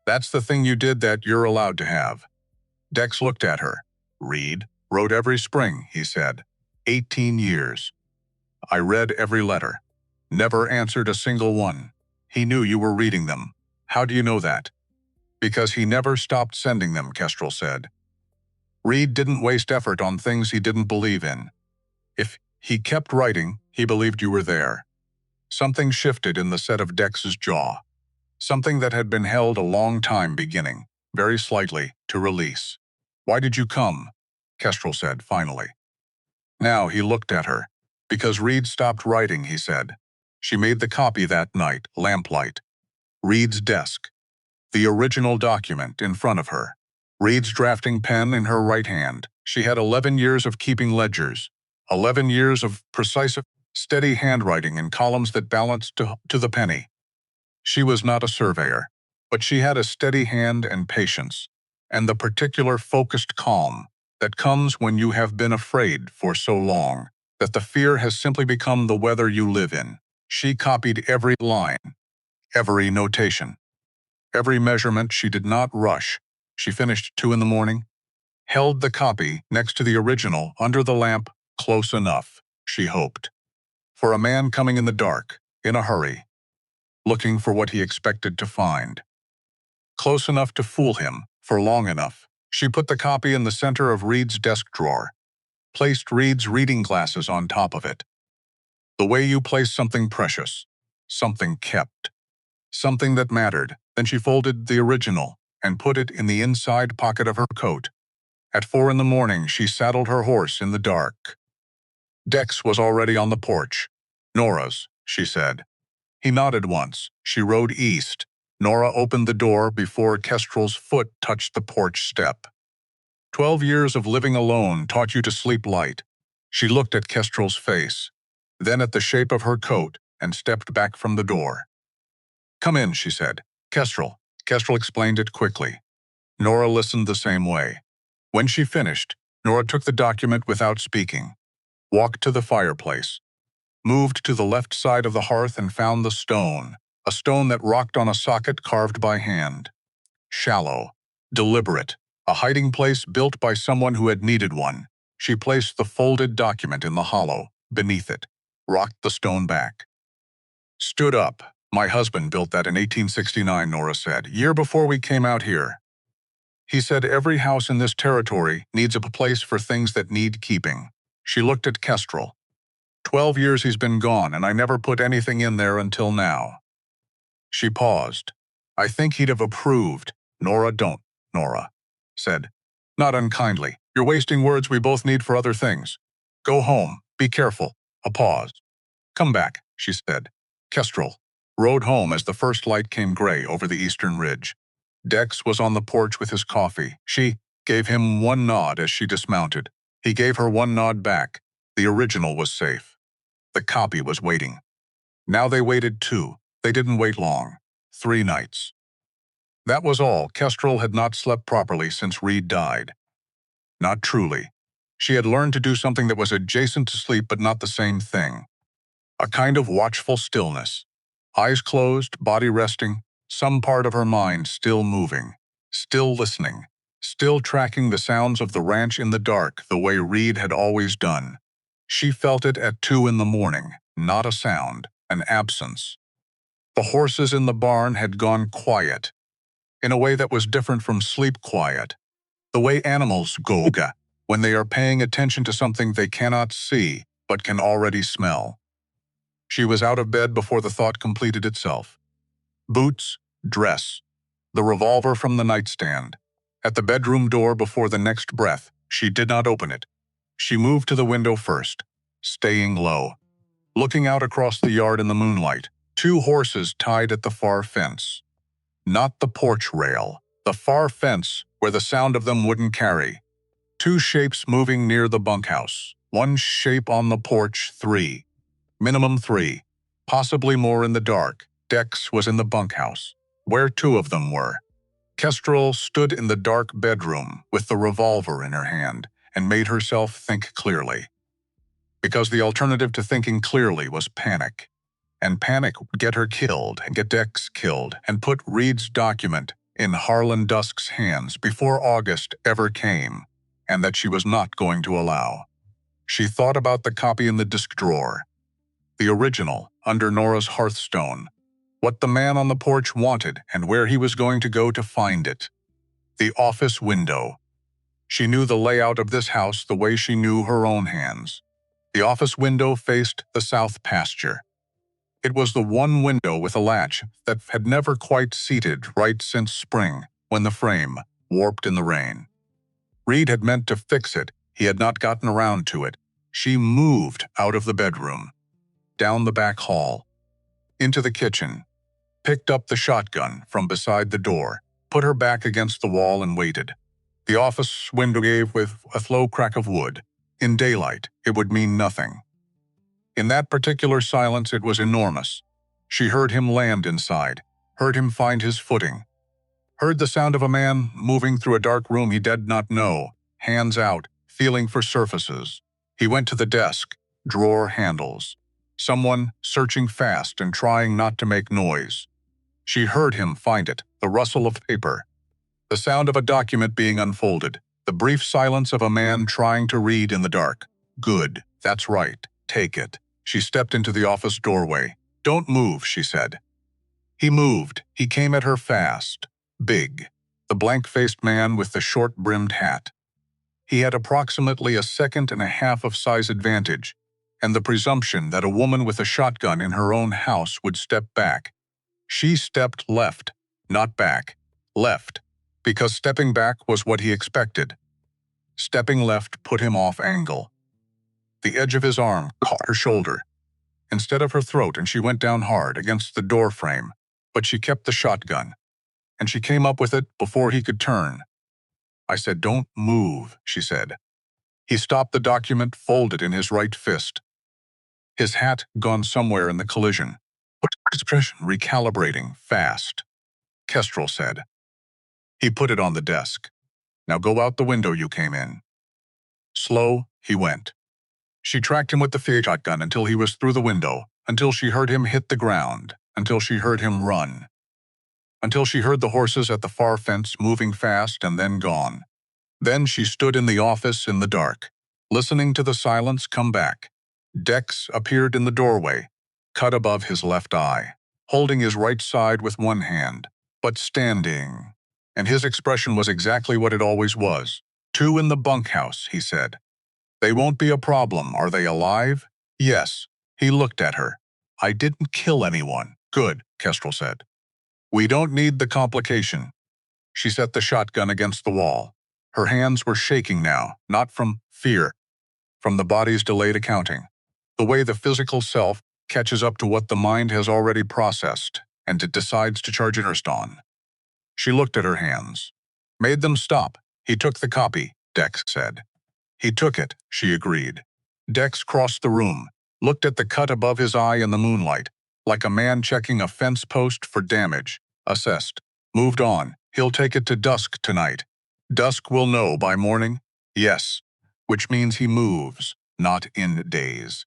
That's the thing you did that you're allowed to have." Dex looked at her. "Reed wrote every spring," he said. 18 years. I read every letter. Never answered a single one. He knew you were reading them." "How do you know that?" "Because he never stopped sending them," Kestrel said. "Reed didn't waste effort on things he didn't believe in. If he kept writing, he believed you were there." Something shifted in the set of Dex's jaw. Something that had been held a long time beginning, very slightly, to release. "Why did you come?" Kestrel said, finally. Now he looked at her. "Because Reed stopped writing," he said. She made the copy that night, lamplight. Reed's desk. The original document in front of her. Reed's drafting pen in her right hand. She had 11 years of keeping ledgers. 11 years of precise, steady handwriting in columns that balanced to the penny. She was not a surveyor, but she had a steady hand and patience, and the particular focused calm that comes when you have been afraid for so long that the fear has simply become the weather you live in. She copied every line, every notation. Every measurement she did not rush. She finished 2 in the morning, held the copy next to the original under the lamp, close enough, she hoped, for a man coming in the dark, in a hurry, looking for what he expected to find. Close enough to fool him, for long enough. She put the copy in the center of Reed's desk drawer, placed Reed's reading glasses on top of it. The way you place something precious, something kept, something that mattered. Then she folded the original and put it in the inside pocket of her coat. At 4 in the morning, she saddled her horse in the dark. Dex was already on the porch. "Nora's," she said. He nodded once. She rode east. Nora opened the door before Kestrel's foot touched the porch step. 12 years of living alone taught you to sleep light. She looked at Kestrel's face, then at the shape of her coat, and stepped back from the door. "Come in," she said. "Kestrel." Kestrel explained it quickly. Nora listened the same way. When she finished, Nora took the document without speaking, walked to the fireplace, moved to the left side of the hearth and found the stone, a stone that rocked on a socket carved by hand. Shallow, deliberate, a hiding place built by someone who had needed one. She placed the folded document in the hollow, beneath it, rocked the stone back. Stood up. "My husband built that in 1869, Nora said, year before we came out here. He said every house in this territory needs a place for things that need keeping." She looked at Kestrel. 12 years he's been gone, and I never put anything in there until now." She paused. "I think he'd have approved." Don't, Nora said, not unkindly. "You're wasting words we both need for other things. Go home. Be careful." A pause. "Come back," she said. Kestrel rode home as the first light came gray over the eastern ridge. Dex was on the porch with his coffee. She gave him one nod as she dismounted. He gave her one nod back. The original was safe. The copy was waiting. Now they waited 2. They didn't wait long. 3 nights. That was all. Kestrel had not slept properly since Reed died. Not truly. She had learned to do something that was adjacent to sleep but not the same thing. A kind of watchful stillness. Eyes closed, body resting, some part of her mind still moving, still listening, still tracking the sounds of the ranch in the dark the way Reed had always done. She felt it at 2 in the morning, not a sound, an absence. The horses in the barn had gone quiet, in a way that was different from sleep quiet, the way animals go when they are paying attention to something they cannot see but can already smell. She was out of bed before the thought completed itself. Boots, dress, the revolver from the nightstand. At the bedroom door before the next breath, she did not open it. She moved to the window first, staying low, looking out across the yard in the moonlight. 2 horses tied at the far fence. Not the porch rail, the far fence where the sound of them wouldn't carry. 2 shapes moving near the bunkhouse. 1 shape on the porch, 3. Minimum 3. Possibly more in the dark. Dex was in the bunkhouse, where 2 of them were. Kestrel stood in the dark bedroom with the revolver in her hand and made herself think clearly. Because the alternative to thinking clearly was panic. And panic would get her killed and get Dex killed and put Reed's document in Harlan Dusk's hands before August ever came, and that she was not going to allow. She thought about the copy in the disk drawer, the original under Nora's hearthstone, what the man on the porch wanted and where he was going to go to find it. The office window. She knew the layout of this house the way she knew her own hands. The office window faced the south pasture. It was the one window with a latch that had never quite seated right since spring, when the frame warped in the rain. Reed had meant to fix it. He had not gotten around to it. She moved out of the bedroom, down the back hall, into the kitchen, picked up the shotgun from beside the door, put her back against the wall and waited. The office window gave with a low crack of wood. In daylight, it would mean nothing. In that particular silence, it was enormous. She heard him land inside, heard him find his footing, heard the sound of a man moving through a dark room he did not know, hands out, feeling for surfaces. He went to the desk, drawer handles. Someone searching fast and trying not to make noise. She heard him find it, the rustle of paper, the sound of a document being unfolded, the brief silence of a man trying to read in the dark. Good, that's right, take it. She stepped into the office doorway. Don't move, she said. He moved. He came at her fast, big, the blank-faced man with the short-brimmed hat. He had approximately a second and a half of size advantage, and the presumption that a woman with a shotgun in her own house would step back. She stepped left, not back, left, because stepping back was what he expected. Stepping left put him off angle. The edge of his arm caught her shoulder, instead of her throat, and she went down hard against the door frame, but she kept the shotgun, and she came up with it before he could turn. I said, "Don't move," she said. He stopped the document folded in his right fist. His hat gone somewhere in the collision. What expression? Recalibrating, fast. Kestrel said. He put it on the desk. Now go out the window you came in. Slow, he went. She tracked him with the shotgun until he was through the window, until she heard him hit the ground, until she heard him run, until she heard the horses at the far fence moving fast and then gone. Then she stood in the office in the dark, listening to the silence come back. Dex appeared in the doorway, cut above his left eye, holding his right side with one hand, but standing. And his expression was exactly what it always was. "Two in the bunkhouse," he said. "They won't be a problem. Are they alive?" "Yes." He looked at her. "I didn't kill anyone." "Good," Kestrel said. "We don't need the complication." She set the shotgun against the wall. Her hands were shaking now, not from fear, from the body's delayed accounting. The way the physical self catches up to what the mind has already processed, and it decides to charge interest on. She looked at her hands. "Made them stop." "He took the copy," Dex said. "He took it," she agreed. Dex crossed the room, looked at the cut above his eye in the moonlight, like a man checking a fence post for damage, assessed. Moved on. "He'll take it to Dusk tonight." "Dusk will know by morning?" "Yes." "Which means he moves, not in days."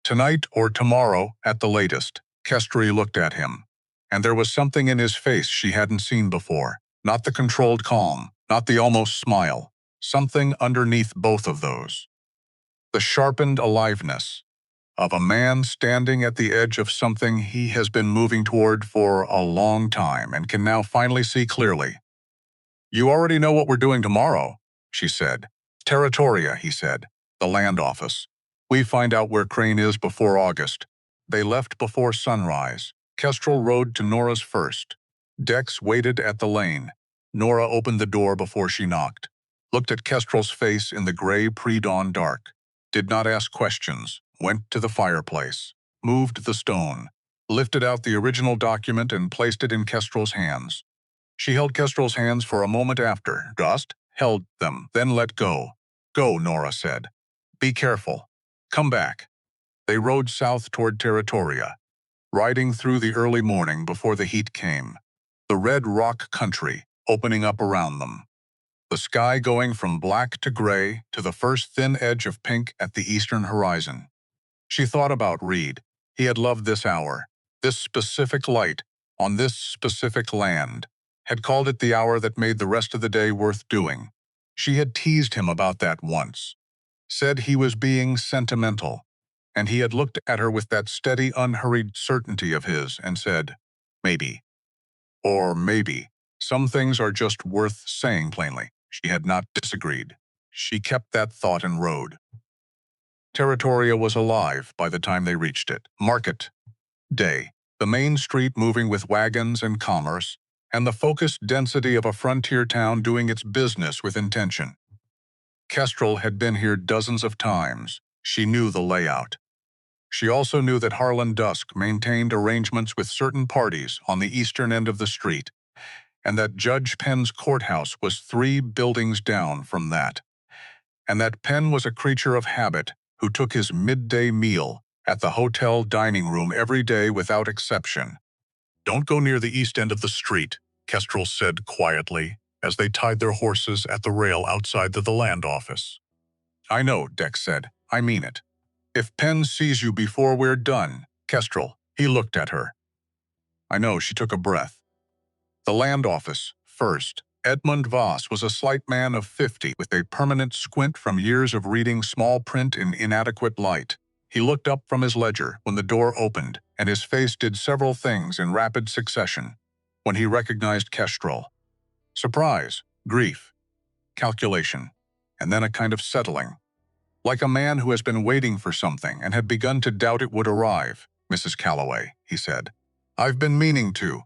"Tonight or tomorrow at the latest." Kestrel looked at him, and there was something in his face she hadn't seen before. Not the controlled calm, not the almost smile. Something underneath both of those. The sharpened aliveness of a man standing at the edge of something he has been moving toward for a long time and can now finally see clearly. "You already know what we're doing tomorrow," she said. "Territoria," he said. "The land office. We find out where Crane is before August." They left before sunrise. Kestrel rode to Nora's first. Dex waited at the lane. Nora opened the door before she knocked, looked at Kestrel's face in the gray pre-dawn dark, did not ask questions, went to the fireplace, moved the stone, lifted out the original document and placed it in Kestrel's hands. She held Kestrel's hands for a moment after, held them, then let go. "Go," Nora said. "Be careful. Come back." They rode south toward Territoria, riding through the early morning before the heat came. The red rock country opening up around them. The sky going from black to gray to the first thin edge of pink at the eastern horizon. She thought about Reed. He had loved this hour, this specific light, on this specific land, had called it the hour that made the rest of the day worth doing. She had teased him about that once, said he was being sentimental, and he had looked at her with that steady, unhurried certainty of his and said, "Maybe." Or maybe. Some things are just worth saying plainly. She had not disagreed. She kept that thought and rode. Territoria was alive by the time they reached it. Market day. The main street moving with wagons and commerce, and the focused density of a frontier town doing its business with intention. Kestrel had been here dozens of times. She knew the layout. She also knew that Harlan Dusk maintained arrangements with certain parties on the eastern end of the street, and that Judge Penn's courthouse was 3 buildings down from that, and that Penn was a creature of habit who took his midday meal at the hotel dining room every day without exception. "Don't go near the east end of the street," Kestrel said quietly, as they tied their horses at the rail outside the land office. "I know," Dex said. "I mean it. If Penn sees you before we're done." "Kestrel," he looked at her. "I know," she took a breath. The land office, first. Edmund Voss was a slight man of 50 with a permanent squint from years of reading small print in inadequate light. He looked up from his ledger when the door opened, and his face did several things in rapid succession when he recognized Kestrel. Surprise, grief, calculation, and then a kind of settling. Like a man who has been waiting for something and had begun to doubt it would arrive. "Mrs. Calloway," he said. "I've been meaning to."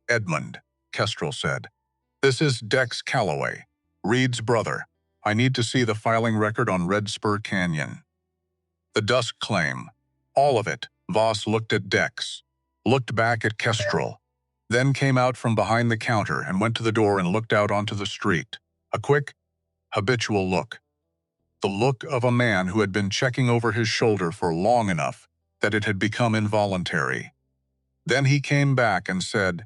"Edmund," Kestrel said. "This is Dex Calloway, Reed's brother. I need to see the filing record on Red Spur Canyon." The Dusk claim. All of it. Voss looked at Dex, looked back at Kestrel, then came out from behind the counter and went to the door and looked out onto the street. A quick, habitual look. The look of a man who had been checking over his shoulder for long enough that it had become involuntary. Then he came back and said,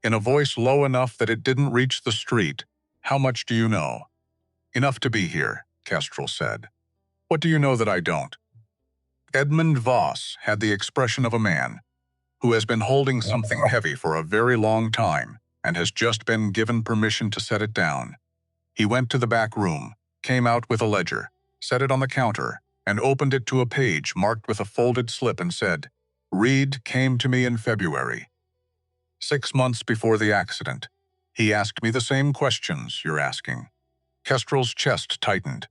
in a voice low enough that it didn't reach the street, "How much do you know?" "Enough to be here," Kestrel said. "What do you know that I don't?" Edmund Voss had the expression of a man who has been holding something heavy for a very long time and has just been given permission to set it down. He went to the back room, came out with a ledger, set it on the counter, and opened it to a page marked with a folded slip and said, "Reed came to me in February, 6 months before the accident. He asked me the same questions you're asking." Kestrel's chest tightened.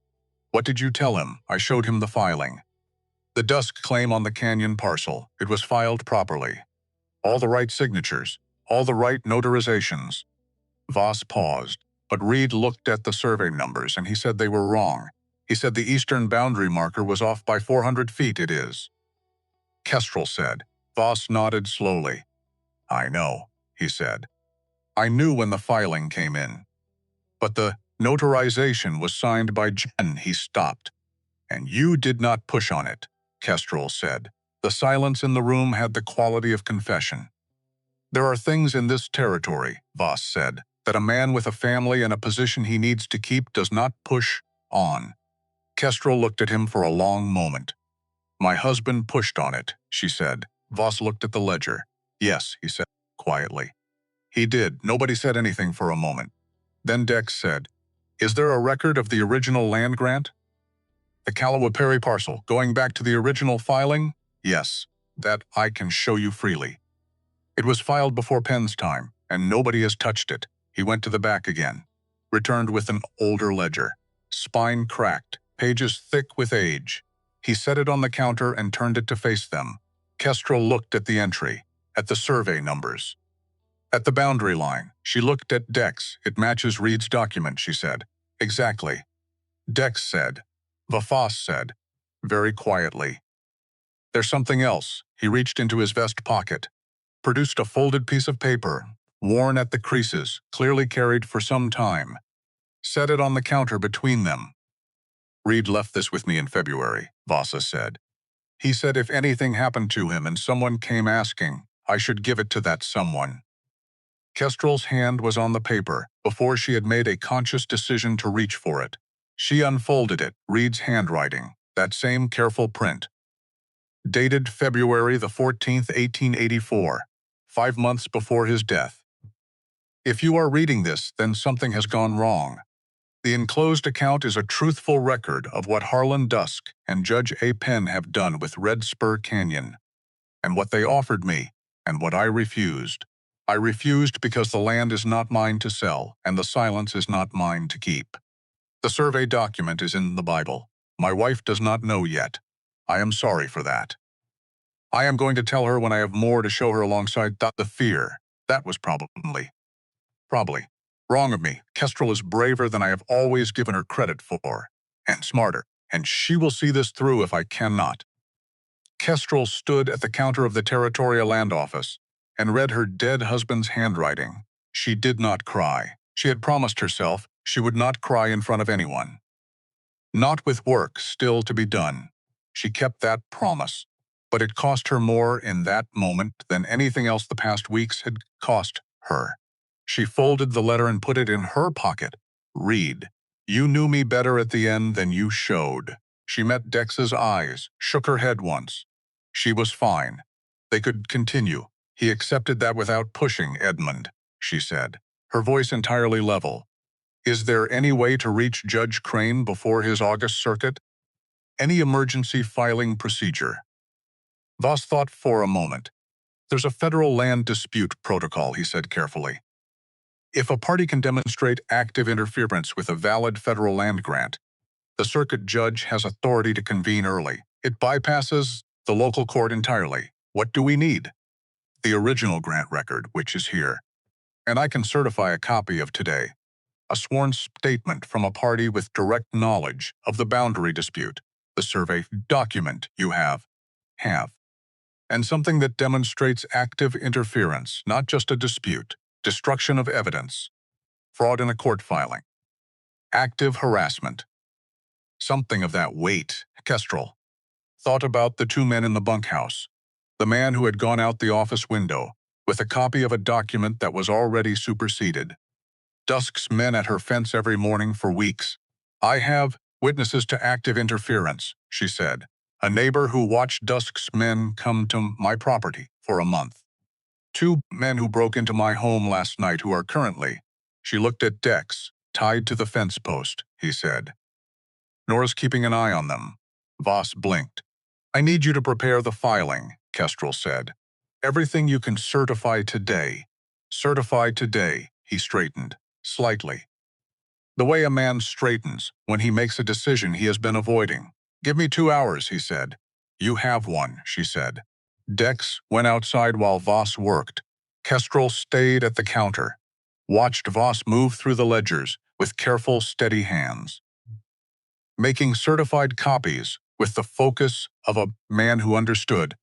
"What did you tell him?" "I showed him the filing. The Dusk claim on the Canyon parcel. It was filed properly. All the right signatures, all the right notarizations." Voss paused, but Reed looked at the survey numbers and he said they were wrong. He said the eastern boundary marker was off by 400 feet, it is. Kestrel said. Voss nodded slowly. "I know," he said. "I knew when the filing came in. But the notarization was signed by Jen." He stopped. "And you did not push on it," Kestrel said. The silence in the room had the quality of confession. "There are things in this territory," Voss said, "that a man with a family and a position he needs to keep does not push on." Kestrel looked at him for a long moment. "My husband pushed on it," she said. Voss looked at the ledger. "Yes," he said, quietly. "He did." Nobody said anything for a moment. Then Dex said, "Is there a record of the original land grant?" "The Calloway parcel, going back to the original filing?" "Yes, that I can show you freely. It was filed before Penn's time, and nobody has touched it." He went to the back again, returned with an older ledger, spine cracked, pages thick with age. He set it on the counter and turned it to face them. Kestrel looked at the entry, at the survey numbers, at the boundary line. She looked at Dex. "It matches Reed's document," she said. "Exactly." Dex said. Voss said, very quietly, "There's something else." He reached into his vest pocket, produced a folded piece of paper, worn at the creases, clearly carried for some time, set it on the counter between them. "Reed left this with me in February," Voss said. "He said if anything happened to him and someone came asking, I should give it to that someone." Kestrel's hand was on the paper before she had made a conscious decision to reach for it. She unfolded it, Reed's handwriting, that same careful print. Dated February the 14th, 1884, 5 months before his death. "If you are reading this, then something has gone wrong. The enclosed account is a truthful record of what Harlan Dusk and Judge A. Penn have done with Red Spur Canyon, and what they offered me, and what I refused. I refused because the land is not mine to sell, and the silence is not mine to keep. The survey document is in the Bible. My wife does not know yet. I am sorry for that. I am going to tell her when I have more to show her alongside the fear. That was probably wrong of me. Kestrel is braver than I have always given her credit for, and smarter, and she will see this through if I cannot." Kestrel stood at the counter of the Territorial Land Office and read her dead husband's handwriting. She did not cry. She had promised herself she would not cry in front of anyone. Not with work still to be done. She kept that promise, but it cost her more in that moment than anything else the past weeks had cost her. She folded the letter and put it in her pocket. "Reed, you knew me better at the end than you showed." She met Dex's eyes, shook her head once. She was fine. They could continue. He accepted that without pushing Edmund. she said, her voice entirely level. Is there any way to reach Judge Crane before his August circuit? Any emergency filing procedure? Voss thought for a moment. There's a federal land dispute protocol, he said carefully. If a party can demonstrate active interference with a valid federal land grant, the circuit judge has authority to convene early. It bypasses the local court entirely. What do we need? The original grant record, which is here. And I can certify a copy of today. A sworn statement from a party with direct knowledge of the boundary dispute, the survey document you have. And something that demonstrates active interference, not just a dispute, destruction of evidence, fraud in a court filing, active harassment. Something of that weight, Kestrel thought about the two men in the bunkhouse, the man who had gone out the office window with a copy of a document that was already superseded. Dusk's men at her fence every morning for weeks. I have witnesses to active interference, she said. A neighbor who watched Dusk's men come to my property for a month. Two men who broke into my home last night who are currently. She looked at Dex, tied to the fence post, he said. Nora's keeping an eye on them. Voss blinked. I need you to prepare the filing, Kestrel said. Everything you can certify today. Certify today, he straightened, slightly. The way a man straightens when he makes a decision he has been avoiding. Give me 2 hours, he said. You have one, she said. Dex went outside while Voss worked. Kestrel stayed at the counter, watched Voss move through the ledgers with careful, steady hands, making certified copies with the focus of a man who understood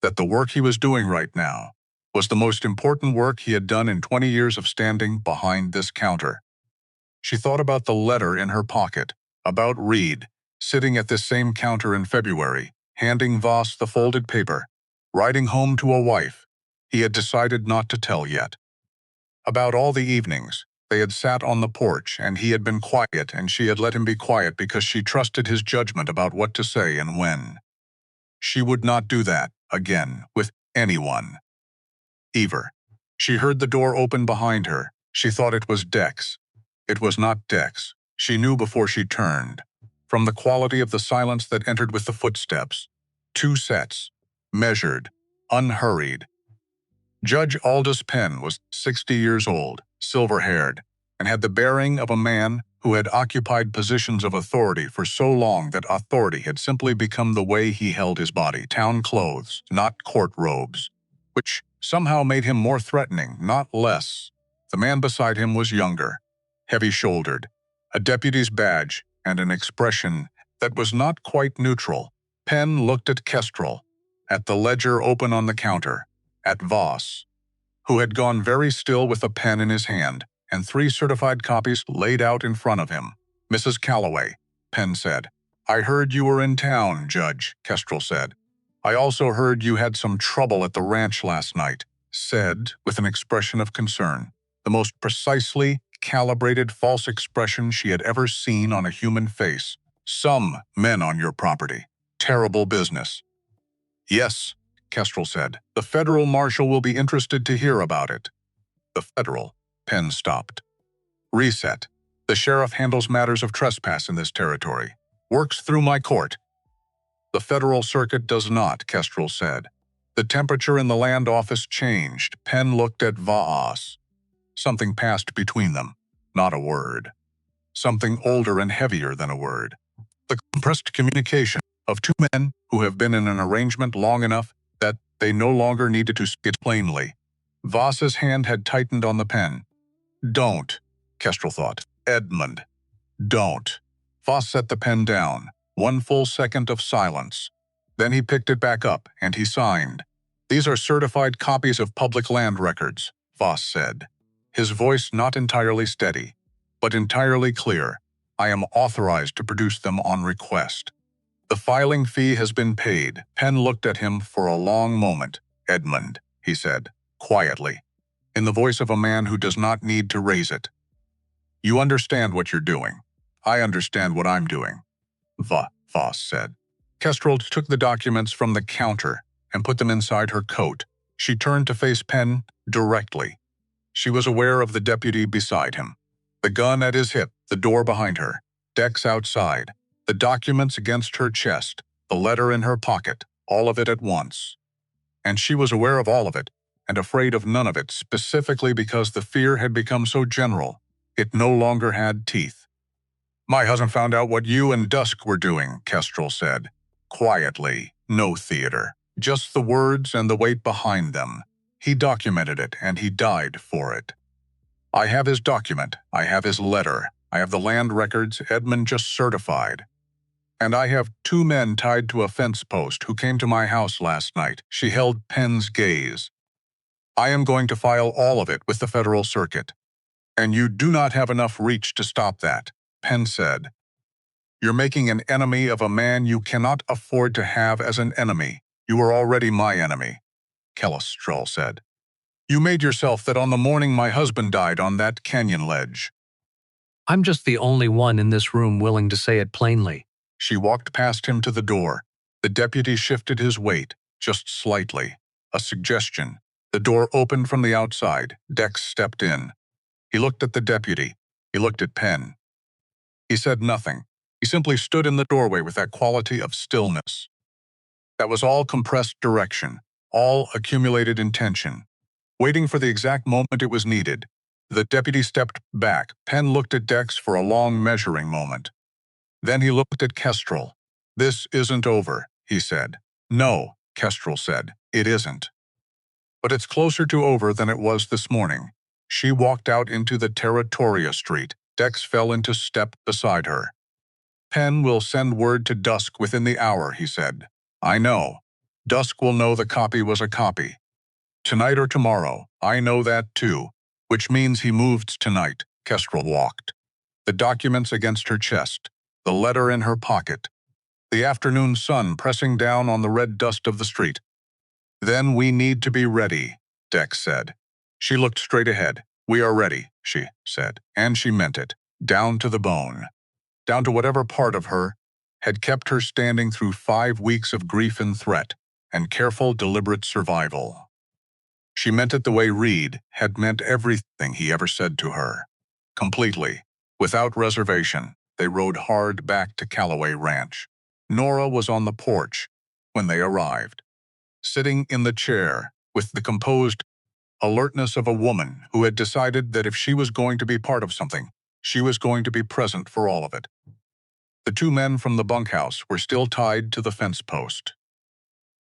that the work he was doing right now was the most important work he had done in 20 years of standing behind this counter. She thought about the letter in her pocket, about Reed, sitting at this same counter in February, handing Voss the folded paper, writing home to a wife he had decided not to tell yet. About all the evenings they had sat on the porch and he had been quiet and she had let him be quiet because she trusted his judgment about what to say and when. She would not do that again with anyone. Ever. She heard the door open behind her. She thought it was Dex. It was not Dex. She knew before she turned. From the quality of the silence that entered with the footsteps. 2 sets. Measured. Unhurried. Judge Aldous Penn was 60 years old, silver-haired, and had the bearing of a man who had occupied positions of authority for so long that authority had simply become the way he held his body, town clothes, not court robes, which somehow made him more threatening, not less. The man beside him was younger, heavy-shouldered, a deputy's badge and an expression that was not quite neutral. Penn looked at Kestrel, at the ledger open on the counter, at Voss, who had gone very still with a pen in his hand, and 3 certified copies laid out in front of him. Mrs. Calloway, Penn said. I heard you were in town, Judge, Kestrel said. I also heard you had some trouble at the ranch last night, said with an expression of concern, the most precisely calibrated false expression she had ever seen on a human face. Some men on your property. Terrible business. Yes, Kestrel said. The federal marshal will be interested to hear about it. The federal. Penn stopped. Reset. The sheriff handles matters of trespass in this territory. Works through my court. The federal circuit does not, Kestrel said. The temperature in the land office changed. Penn looked at Voss. Something passed between them. Not a word. Something older and heavier than a word. The compressed communication of 2 men who have been in an arrangement long enough that they no longer needed to speak plainly. Voss's hand had tightened on the pen. Don't, Kestrel thought. Edmund. Don't. Voss set the pen down. 1 full second of silence. Then he picked it back up, and he signed. These are certified copies of public land records, Voss said. His voice not entirely steady, but entirely clear. I am authorized to produce them on request. The filing fee has been paid. Penn looked at him for a long moment. Edmund, he said, quietly, in the voice of a man who does not need to raise it. You understand what you're doing. I understand what I'm doing. Voss said. Kestrel took the documents from the counter and put them inside her coat. She turned to face Penn directly. She was aware of the deputy beside him. The gun at his hip, the door behind her, Dex outside, the documents against her chest, the letter in her pocket, all of it at once. And she was aware of all of it, and afraid of none of it, specifically because the fear had become so general. It no longer had teeth. "My husband found out what you and Dusk were doing," Kestrel said. Quietly, no theater, just the words and the weight behind them. He documented it, and he died for it. "I have his document, I have his letter, I have the land records Edmund just certified. And I have 2 men tied to a fence post who came to my house last night." She held Penn's gaze. "I am going to file all of it with the federal circuit. And you do not have enough reach to stop that," Penn said. "You're making an enemy of a man you cannot afford to have as an enemy. You are already my enemy," Kestrel said. "You made yourself that on the morning my husband died on that canyon ledge." I'm just the only one in this room willing to say it plainly. She walked past him to the door. The deputy shifted his weight, just slightly. A suggestion. The door opened from the outside. Dex stepped in. He looked at the deputy. He looked at Penn. He said nothing. He simply stood in the doorway with that quality of stillness. That was all compressed direction, all accumulated intention, waiting for the exact moment it was needed. The deputy stepped back. Penn looked at Dex for a long measuring moment. Then he looked at Kestrel. "This isn't over," he said. "No," Kestrel said, "it isn't. But it's closer to over than it was this morning." She walked out into the Territoria Street. Dex fell into step beside her. "Penn will send word to Dusk within the hour," he said. "I know. Dusk will know the copy was a copy. Tonight or tomorrow, I know that too, which means he moved tonight." Kestrel walked. The documents against her chest, the letter in her pocket, the afternoon sun pressing down on the red dust of the street. "Then we need to be ready," Dex said. She looked straight ahead. "We are ready," she said, and she meant it, down to the bone, down to whatever part of her had kept her standing through 5 weeks of grief and threat, and careful, deliberate survival. She meant it the way Reed had meant everything he ever said to her. Completely, without reservation, they rode hard back to Callaway Ranch. Nora was on the porch when they arrived, sitting in the chair with the composed alertness of a woman who had decided that if she was going to be part of something, she was going to be present for all of it. The 2 men from the bunkhouse were still tied to the fence post,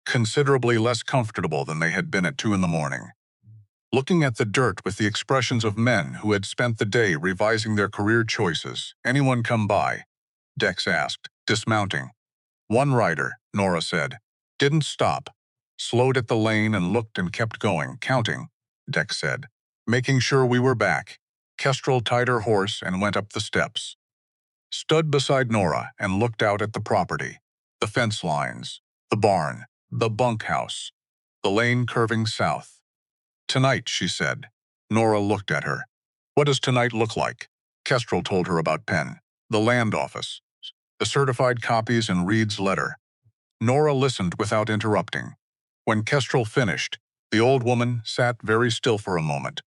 considerably less comfortable than they had been at 2 in the morning. Looking at the dirt with the expressions of men who had spent the day revising their career choices. "Anyone come by?" Dex asked, dismounting. "One rider," Nora said. "Didn't stop. Slowed at the lane and looked and kept going, counting," Dex said. "Making sure we were back." Kestrel tied her horse and went up the steps. Stood beside Nora and looked out at the property, the fence lines, the barn, the bunkhouse, the lane curving south. "Tonight," she said. Nora looked at her. "What does tonight look like?" Kestrel told her about Penn, the land office, the certified copies and Reed's letter. Nora listened without interrupting. When Kestrel finished, the old woman sat very still for a moment.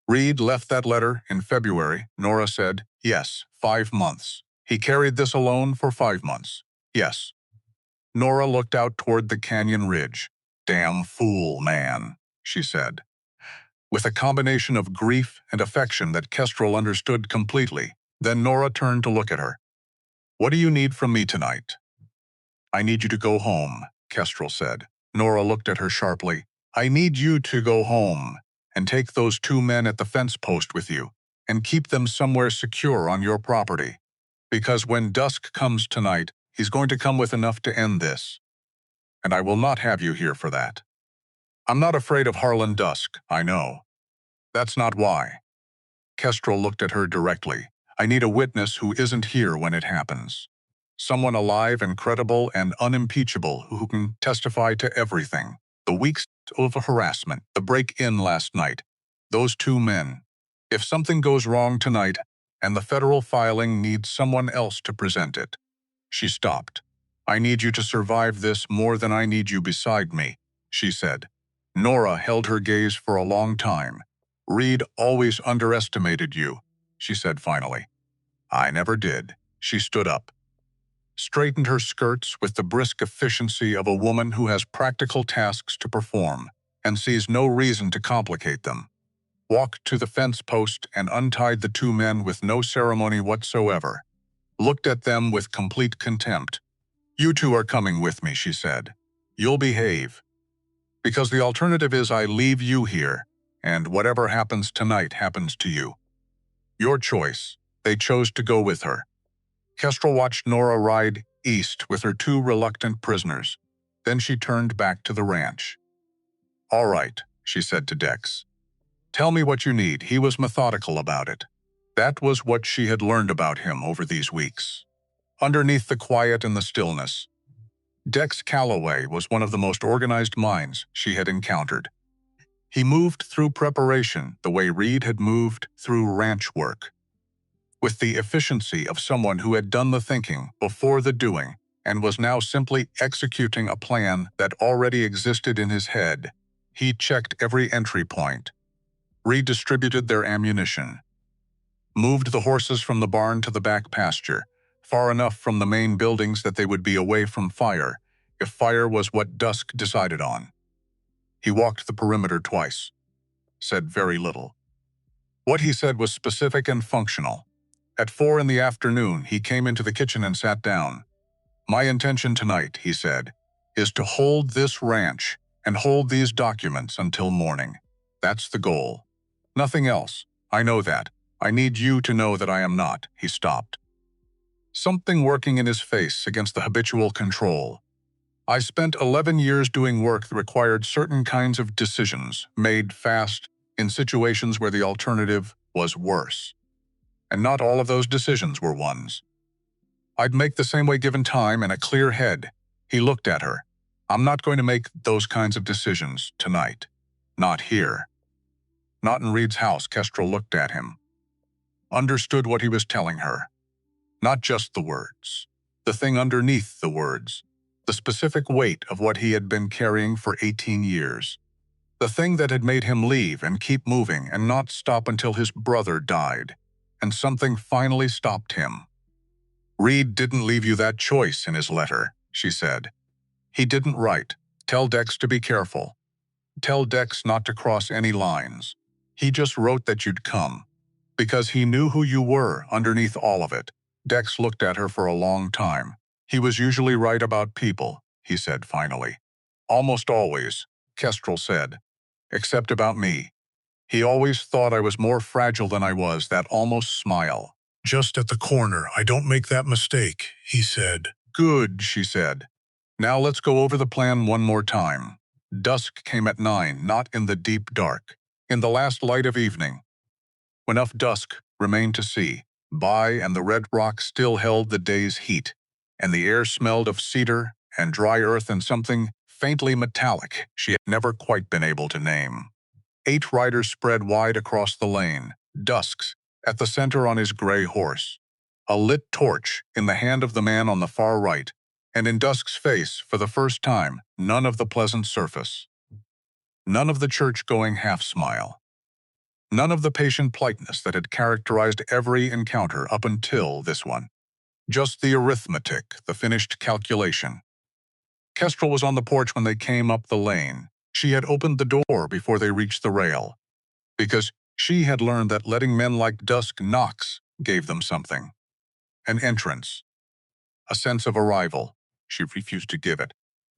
"Reed left that letter in February," Nora said. "Yes, 5 months. He carried this alone for 5 months. Yes." Nora looked out toward the canyon ridge. "Damn fool, man," she said, with a combination of grief and affection that Kestrel understood completely. Then Nora turned to look at her. "What do you need from me tonight?" "I need you to go home," Kestrel said. Nora looked at her sharply. "I need you to go home and take those 2 men at the fence post with you and keep them somewhere secure on your property. Because when Dusk comes tonight, he's going to come with enough to end this. And I will not have you here for that. I'm not afraid of Harlan Dusk, I know. That's not why." Kestrel looked at her directly. "I need a witness who isn't here when it happens. Someone alive and credible and unimpeachable who can testify to everything. The weeks of harassment, the break-in last night, those 2 men. If something goes wrong tonight, and the federal filing needs someone else to present it." She stopped. "I need you to survive this more than I need you beside me," she said. Nora held her gaze for a long time. Reed always underestimated you, she said finally. I never did. She stood up, straightened her skirts with the brisk efficiency of a woman who has practical tasks to perform and sees no reason to complicate them, walked to the fence post and untied the two men with no ceremony whatsoever, looked at them with complete contempt. You two are coming with me, she said. You'll behave. Because the alternative is I leave you here, and whatever happens tonight happens to you. Your choice. They chose to go with her. Kestrel watched Nora ride east with her two reluctant prisoners. Then she turned back to the ranch. All right, she said to Dex. Tell me what you need. He was methodical about it. That was what she had learned about him over these weeks. Underneath the quiet and the stillness, Dex Calloway was one of the most organized minds she had encountered. He moved through preparation the way Reed had moved through ranch work, with the efficiency of someone who had done the thinking before the doing and was now simply executing a plan that already existed in his head. He checked every entry point, redistributed their ammunition, moved the horses from the barn to the back pasture, far enough from the main buildings that they would be away from fire, if fire was what dusk decided on. He walked the perimeter twice, said very little. What he said was specific and functional. At 4 in the afternoon, he came into the kitchen and sat down. My intention tonight, he said, is to hold this ranch and hold these documents until morning. That's the goal. Nothing else. I know that. I need you to know that I am not. He stopped, something working in his face against the habitual control. I spent 11 years doing work that required certain kinds of decisions, made fast, in situations where the alternative was worse. And not all of those decisions were ones I'd make the same way given time and a clear head. He looked at her. I'm not going to make those kinds of decisions tonight. Not here. Not in Reed's house. Kestrel looked at him, understood what he was telling her. Not just the words, the thing underneath the words, the specific weight of what he had been carrying for 18 years. The thing that had made him leave and keep moving and not stop until his brother died. And something finally stopped him. Reed didn't leave you that choice in his letter, she said. He didn't write, tell Dex to be careful. Tell Dex not to cross any lines. He just wrote that you'd come. Because he knew who you were underneath all of it. Dex looked at her for a long time. He was usually right about people, he said finally. Almost always, Kestrel said. Except about me. He always thought I was more fragile than I was, that almost smile. Just at the corner, I don't make that mistake, he said. Good, she said. Now let's go over the plan one more time. Dusk came at 9, not in the deep dark. In the last light of evening. Enough dusk remained to see by, and the red rock still held the day's heat, and the air smelled of cedar and dry earth and something faintly metallic she had never quite been able to name. 8 riders spread wide across the lane, Dusk's at the center on his gray horse, a lit torch in the hand of the man on the far right, and in Dusk's face, for the first time, none of the pleasant surface. None of the church-going half-smile. None of the patient politeness that had characterized every encounter up until this one. Just the arithmetic, the finished calculation. Kestrel was on the porch when they came up the lane. She had opened the door before they reached the rail, because she had learned that letting men like Dusk Knox gave them something. An entrance. A sense of arrival. She refused to give it.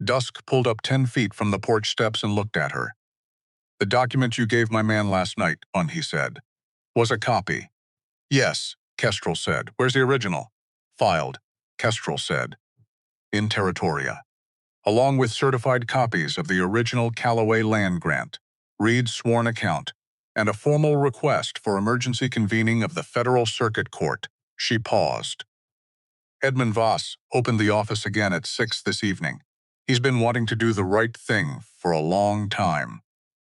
Dusk pulled up 10 feet from the porch steps and looked at her. The document you gave my man last night, he said, was a copy. Yes, Kestrel said. Where's the original? Filed, Kestrel said. In Territoria. Along with certified copies of the original Calloway land grant, Reed's sworn account, and a formal request for emergency convening of the Federal Circuit Court. She paused. Edmund Voss opened the office again at 6 this evening. He's been wanting to do the right thing for a long time.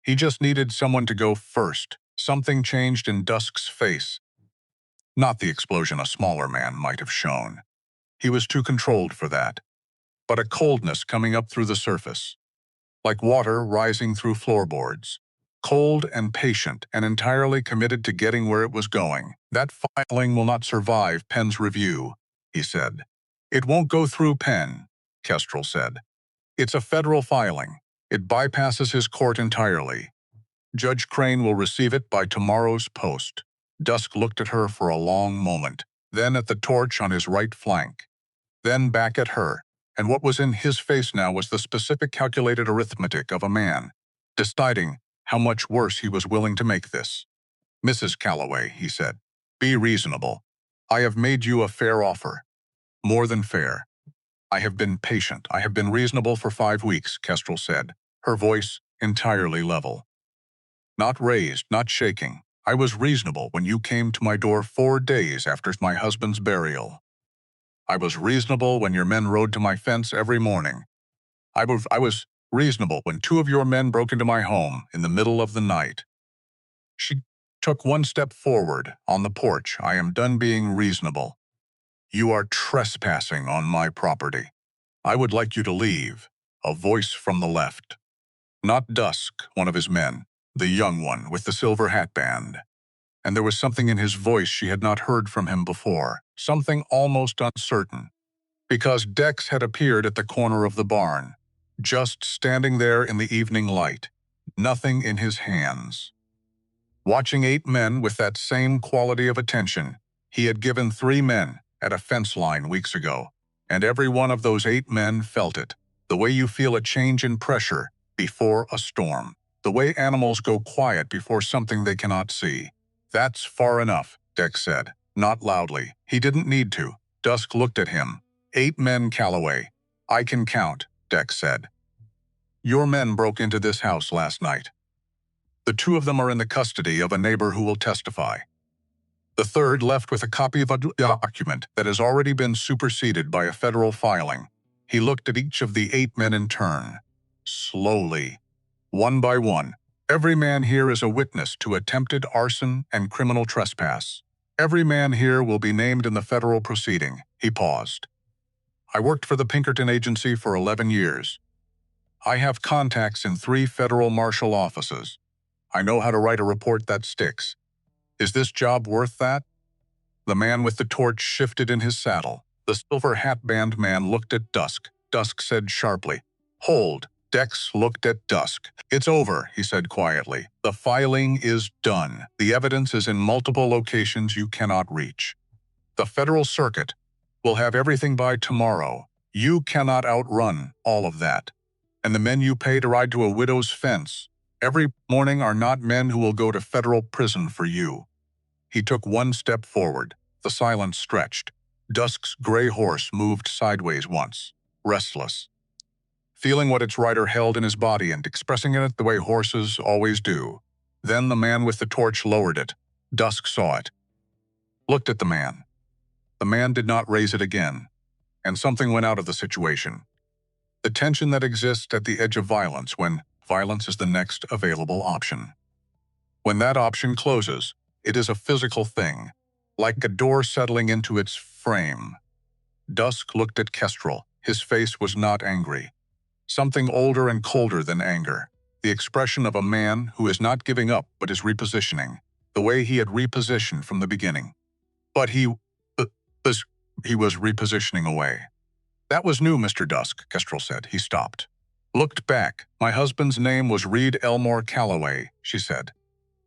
He just needed someone to go first. Something changed in Dusk's face. Not the explosion a smaller man might have shown. He was too controlled for that. But a coldness coming up through the surface, like water rising through floorboards. cold and patient and entirely committed to getting where it was going. That filing will not survive Penn's review, he said. It won't go through Penn, Kestrel said. It's a federal filing. It bypasses his court entirely. Judge Crane will receive it by tomorrow's post. Dusk looked at her for a long moment, then at the torch on his right flank, then back at her, and what was in his face now was the specific calculated arithmetic of a man, deciding how much worse he was willing to make this. Mrs. Calloway, he said, be reasonable. I have made you a fair offer. More than fair. I have been patient. I have been reasonable for 5 weeks, Kestrel said, her voice entirely level. Not raised, not shaking. I was reasonable when you came to my door 4 days after my husband's burial. I was reasonable when your men rode to my fence every morning. I was reasonable when 2 of your men broke into my home in the middle of the night. She took 1 step forward on the porch. I am done being reasonable. You are trespassing on my property. I would like you to leave. A voice from the left. Not Dusk, one of his men, the young one with the silver hatband. And there was something in his voice she had not heard from him before, something almost uncertain. Because Dex had appeared at the corner of the barn, just standing there in the evening light, nothing in his hands. Watching 8 men with that same quality of attention, he had given 3 men at a fence line weeks ago, and every one of those 8 men felt it, the way you feel a change in pressure before a storm, the way animals go quiet before something they cannot see. That's far enough, Dex said, not loudly. He didn't need to. Dusk looked at him. 8 men, Calloway. I can count, Dex said. Your men broke into this house last night. The 2 of them are in the custody of a neighbor who will testify. The 3rd left with a copy of a document that has already been superseded by a federal filing. He looked at each of the 8 men in turn. Slowly. One by one. Every man here is a witness to attempted arson and criminal trespass. Every man here will be named in the federal proceeding. He paused. I worked for the Pinkerton Agency for 11 years. I have contacts in 3 federal marshal offices. I know how to write a report that sticks. Is this job worth that? The man with the torch shifted in his saddle. The silver hatband man looked at Dusk. Dusk said sharply, Hold. Dex looked at Dusk. It's over, he said quietly. The filing is done. The evidence is in multiple locations you cannot reach. The federal circuit will have everything by tomorrow. You cannot outrun all of that. And the men you pay to ride to a widow's fence every morning are not men who will go to federal prison for you. He took 1 step forward. The silence stretched. Dusk's gray horse moved sideways once, restless, feeling what its rider held in his body and expressing it the way horses always do. Then the man with the torch lowered it. Dusk saw it. Looked at the man. The man did not raise it again, and something went out of the situation. The tension that exists at the edge of violence when violence is the next available option. When that option closes, it is a physical thing, like a door settling into its frame. Dusk looked at Kestrel. His face was not angry. Something older and colder than anger. The expression of a man who is not giving up but is repositioning, the way he had repositioned from the beginning. But he was repositioning away. That was new, Mr. Dusk, Kestrel said. He stopped. Looked back. My husband's name was Reed Elmore Calloway, she said.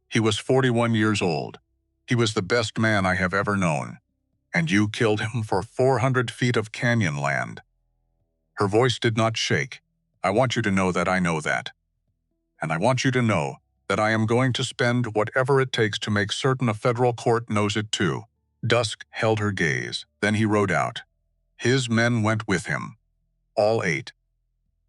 He was 41 years old. He was the best man I have ever known. And you killed him for 400 feet of canyon land. Her voice did not shake. I want you to know that I know that. And I want you to know that I am going to spend whatever it takes to make certain a federal court knows it too. Dusk held her gaze. Then he rode out. His men went with him. All 8.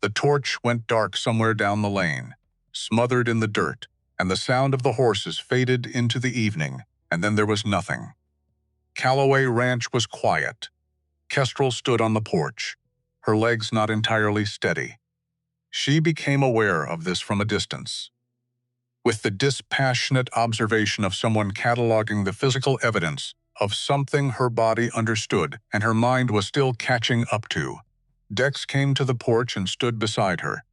The torch went dark somewhere down the lane, smothered in the dirt, and the sound of the horses faded into the evening, and then there was nothing. Calloway Ranch was quiet. Kestrel stood on the porch, her legs not entirely steady. She became aware of this from a distance, with the dispassionate observation of someone cataloging the physical evidence of something her body understood and her mind was still catching up to. Dex came to the porch and stood beside her.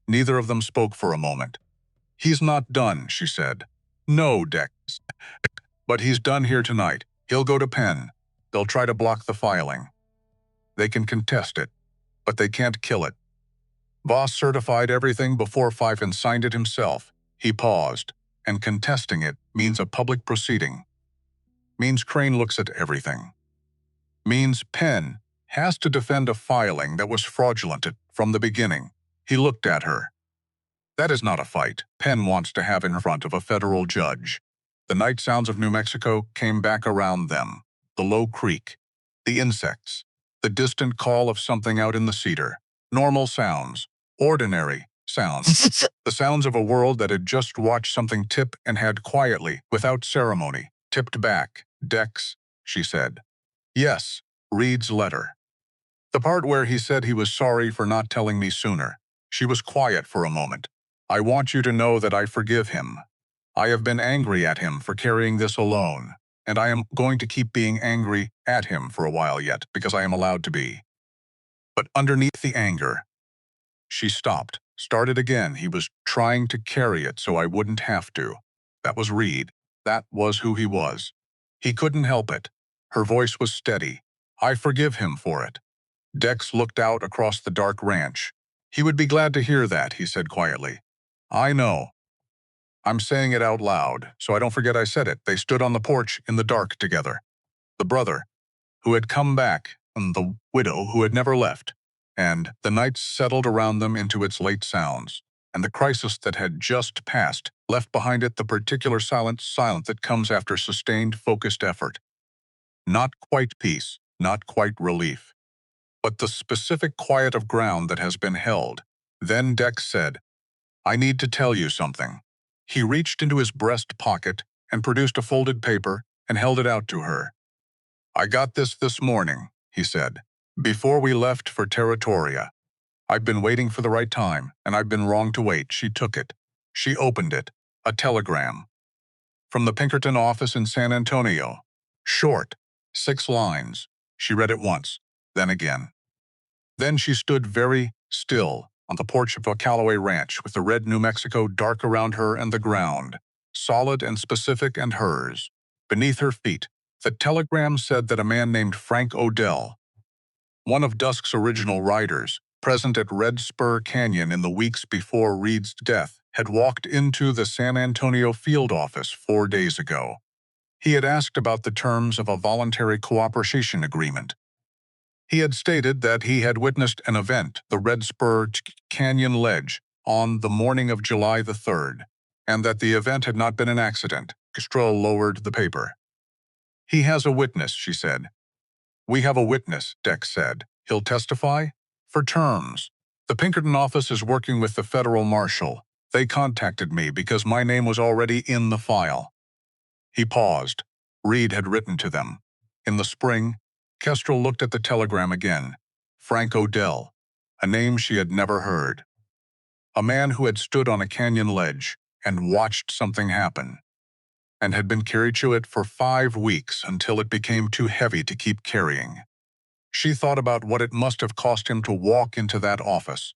Neither of them spoke for a moment. He's not done, she said. No, Dex. But he's done here tonight. He'll go to Penn. They'll try to block the filing. They can contest it, but they can't kill it. Voss certified everything before 5 and signed it himself. He paused, and contesting it means a public proceeding. Means Crane looks at everything. Means Penn has to defend a filing that was fraudulent from the beginning. He looked at her. That is not a fight Penn wants to have in front of a federal judge. The night sounds of New Mexico came back around them. The low creak, the insects, the distant call of something out in the cedar. Normal sounds, ordinary sounds. The sounds of a world that had just watched something tip and had quietly, without ceremony, tipped back. Dex, she said. Yes, Reed's letter. The part where he said he was sorry for not telling me sooner. She was quiet for a moment. I want you to know that I forgive him. I have been angry at him for carrying this alone, and I am going to keep being angry at him for a while yet, because I am allowed to be. But underneath the anger, she stopped, started again. He was trying to carry it so I wouldn't have to. That was Reed. That was who he was. He couldn't help it. Her voice was steady. I forgive him for it. Dex looked out across the dark ranch. He would be glad to hear that, he said quietly. I know. I'm saying it out loud, so I don't forget I said it. They stood on the porch in the dark together. The brother, who had come back, and the widow who had never left. And the night settled around them into its late sounds, and the crisis that had just passed left behind it the particular silence that comes after sustained, focused effort. Not quite peace, not quite relief, but the specific quiet of ground that has been held. Then Dex said, I need to tell you something. He reached into his breast pocket and produced a folded paper and held it out to her. I got this morning, he said, before we left for Territoria. I've been waiting for the right time, and I've been wrong to wait. She took it. She opened it. A telegram. From the Pinkerton office in San Antonio. Short. 6 lines. She read it once, then again. Then she stood very still on the porch of a Cowboy ranch with the red New Mexico dark around her and the ground, solid and specific and hers. Beneath her feet, the telegram said that a man named Frank Odell, one of Dusk's original riders, present at Red Spur Canyon in the weeks before Reed's death, had walked into the San Antonio field office 4 days ago. He had asked about the terms of a voluntary cooperation agreement. He had stated that he had witnessed an event, the Red Spur Canyon Ledge, on the morning of July the 3rd, and that the event had not been an accident. Kestrel lowered the paper. He has a witness, she said. We have a witness, Dex said. He'll testify? For terms. The Pinkerton office is working with the federal marshal. They contacted me because my name was already in the file. He paused. Reed had written to them. In the spring, Kestrel looked at the telegram again. Frank Odell, a name she had never heard. A man who had stood on a canyon ledge and watched something happen, and had been carried to it for 5 weeks until it became too heavy to keep carrying. She thought about what it must have cost him to walk into that office.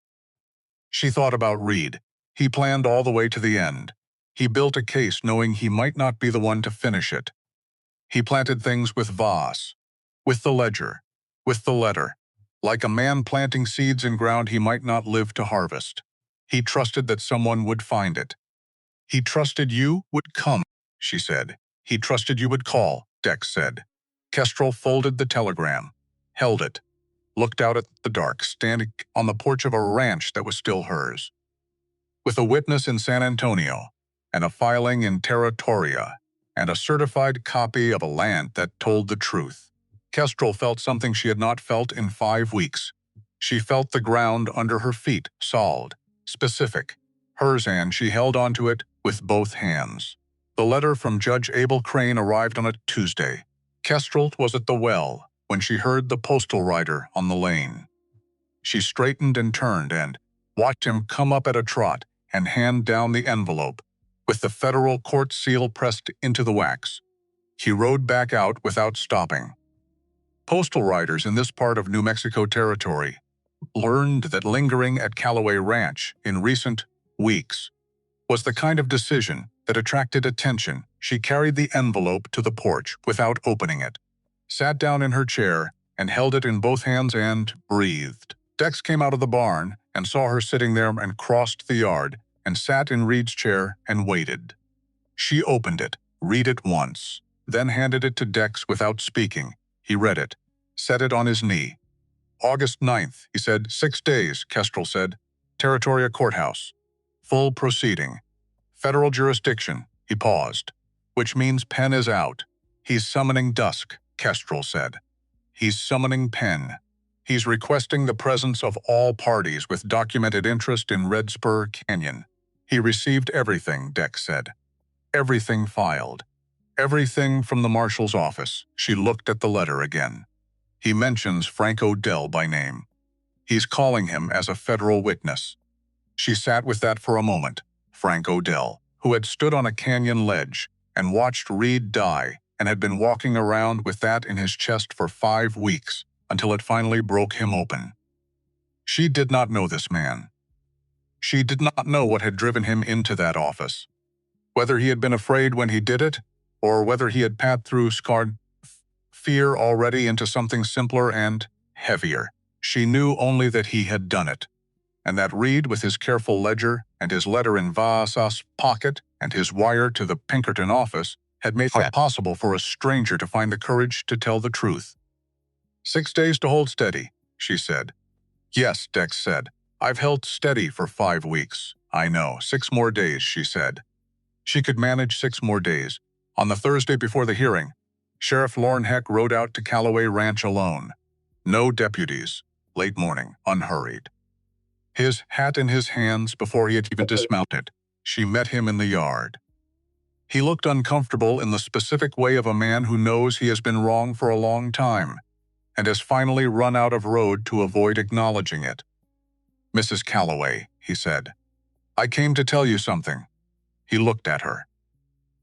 She thought about Reed. He planned all the way to the end. He built a case knowing he might not be the one to finish it. He planted things with Voss, with the ledger, with the letter. Like a man planting seeds in ground he might not live to harvest. He trusted that someone would find it. He trusted you would come, she said. He trusted you would call, Dex said. Kestrel folded the telegram, held it, looked out at the dark, standing on the porch of a ranch that was still hers. With a witness in San Antonio, and a filing in Territoria, and a certified copy of a land that told the truth. Kestrel felt something she had not felt in 5 weeks. She felt the ground under her feet, solid, specific. Hers, and she held onto it with both hands. The letter from Judge Abel Crane arrived on a Tuesday. Kestrel was at the well when she heard the postal rider on the lane. She straightened and turned and watched him come up at a trot and hand down the envelope, with the federal court seal pressed into the wax. He rode back out without stopping. Postal riders in this part of New Mexico territory learned that lingering at Callaway Ranch in recent weeks was the kind of decision that attracted attention. She carried the envelope to the porch without opening it, sat down in her chair, and held it in both hands and breathed. Dex came out of the barn and saw her sitting there and crossed the yard and sat in Reed's chair and waited. She opened it, read it once, then handed it to Dex without speaking. He read it, set it on his knee. August 9th, he said. 6 days, Kestrel said. Territoria Courthouse. Full proceeding. Federal jurisdiction, he paused. Which means Penn is out. He's summoning Dusk, Kestrel said. He's summoning Penn. He's requesting the presence of all parties with documented interest in Red Spur Canyon. He received everything, Dex said. Everything filed. Everything from the marshal's office. She looked at the letter again. He mentions Frank Odell by name. He's calling him as a federal witness. She sat with that for a moment. Frank Odell, who had stood on a canyon ledge and watched Reed die and had been walking around with that in his chest for 5 weeks until it finally broke him open. She did not know this man. She did not know what had driven him into that office. Whether he had been afraid when he did it, or whether he had passed through scarred fear already into something simpler and heavier. She knew only that he had done it, and that Reed, with his careful ledger and his letter in Vasa's pocket and his wire to the Pinkerton office, had made it possible for a stranger to find the courage to tell the truth. 6 days to hold steady, she said. Yes, Dex said. I've held steady for 5 weeks. I know. 6 more days, she said. She could manage 6 more days. On the Thursday before the hearing, Sheriff Lorne Heck rode out to Callaway Ranch alone. No deputies. Late morning, unhurried. His hat in his hands before he had even dismounted. She met him in the yard. He looked uncomfortable in the specific way of a man who knows he has been wrong for a long time and has finally run out of road to avoid acknowledging it. Mrs. Callaway, he said, I came to tell you something. He looked at her.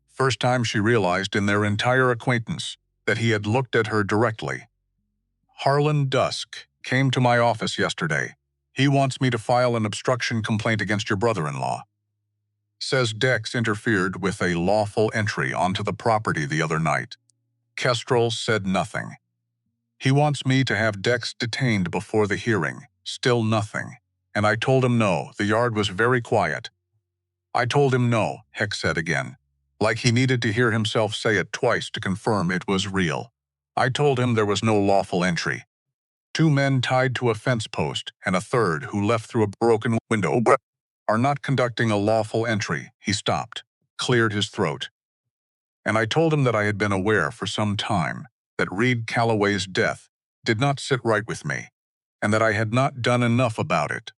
First time she realized in their entire acquaintance that he had looked at her directly. Harlan Dusk came to my office yesterday. He wants me to file an obstruction complaint against your brother-in-law. Says Dex interfered with a lawful entry onto the property the other night. Kestrel said nothing. He wants me to have Dex detained before the hearing. Still nothing. And I told him no. The yard was very quiet. I told him no, Heck said again, like he needed to hear himself say it twice to confirm it was real. I told him there was no lawful entry. 2 men tied to a fence post and a third who left through a broken window are not conducting a lawful entry. He stopped, cleared his throat. And I told him that I had been aware for some time that Reed Callaway's death did not sit right with me, and that I had not done enough about it,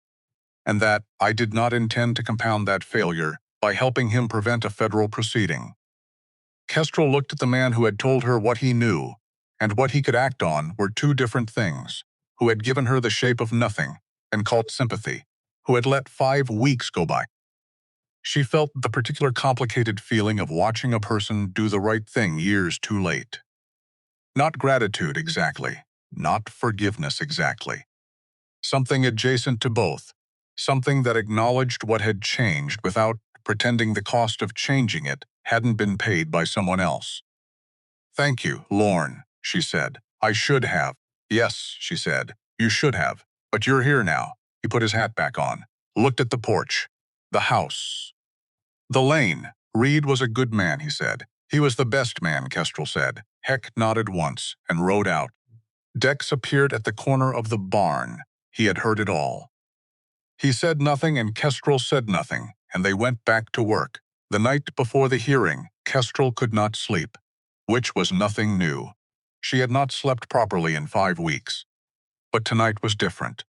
and that I did not intend to compound that failure by helping him prevent a federal proceeding. Kestrel looked at the man who had told her what he knew, and what he could act on were 2 different things, who had given her the shape of nothing and called sympathy, who had let 5 weeks go by. She felt the particular complicated feeling of watching a person do the right thing years too late. Not gratitude exactly, not forgiveness exactly. Something adjacent to both, something that acknowledged what had changed without pretending the cost of changing it hadn't been paid by someone else. Thank you, Lorne, she said. I should have. Yes, she said. You should have. But you're here now. He put his hat back on, looked at the porch, the house, the lane. Reed was a good man, he said. He was the best man, Kestrel said. Heck nodded once and rode out. Dex appeared at the corner of the barn. He had heard it all. He said nothing and Kestrel said nothing, and they went back to work. The night before the hearing, Kestrel could not sleep, which was nothing new. She had not slept properly in 5 weeks. But tonight was different.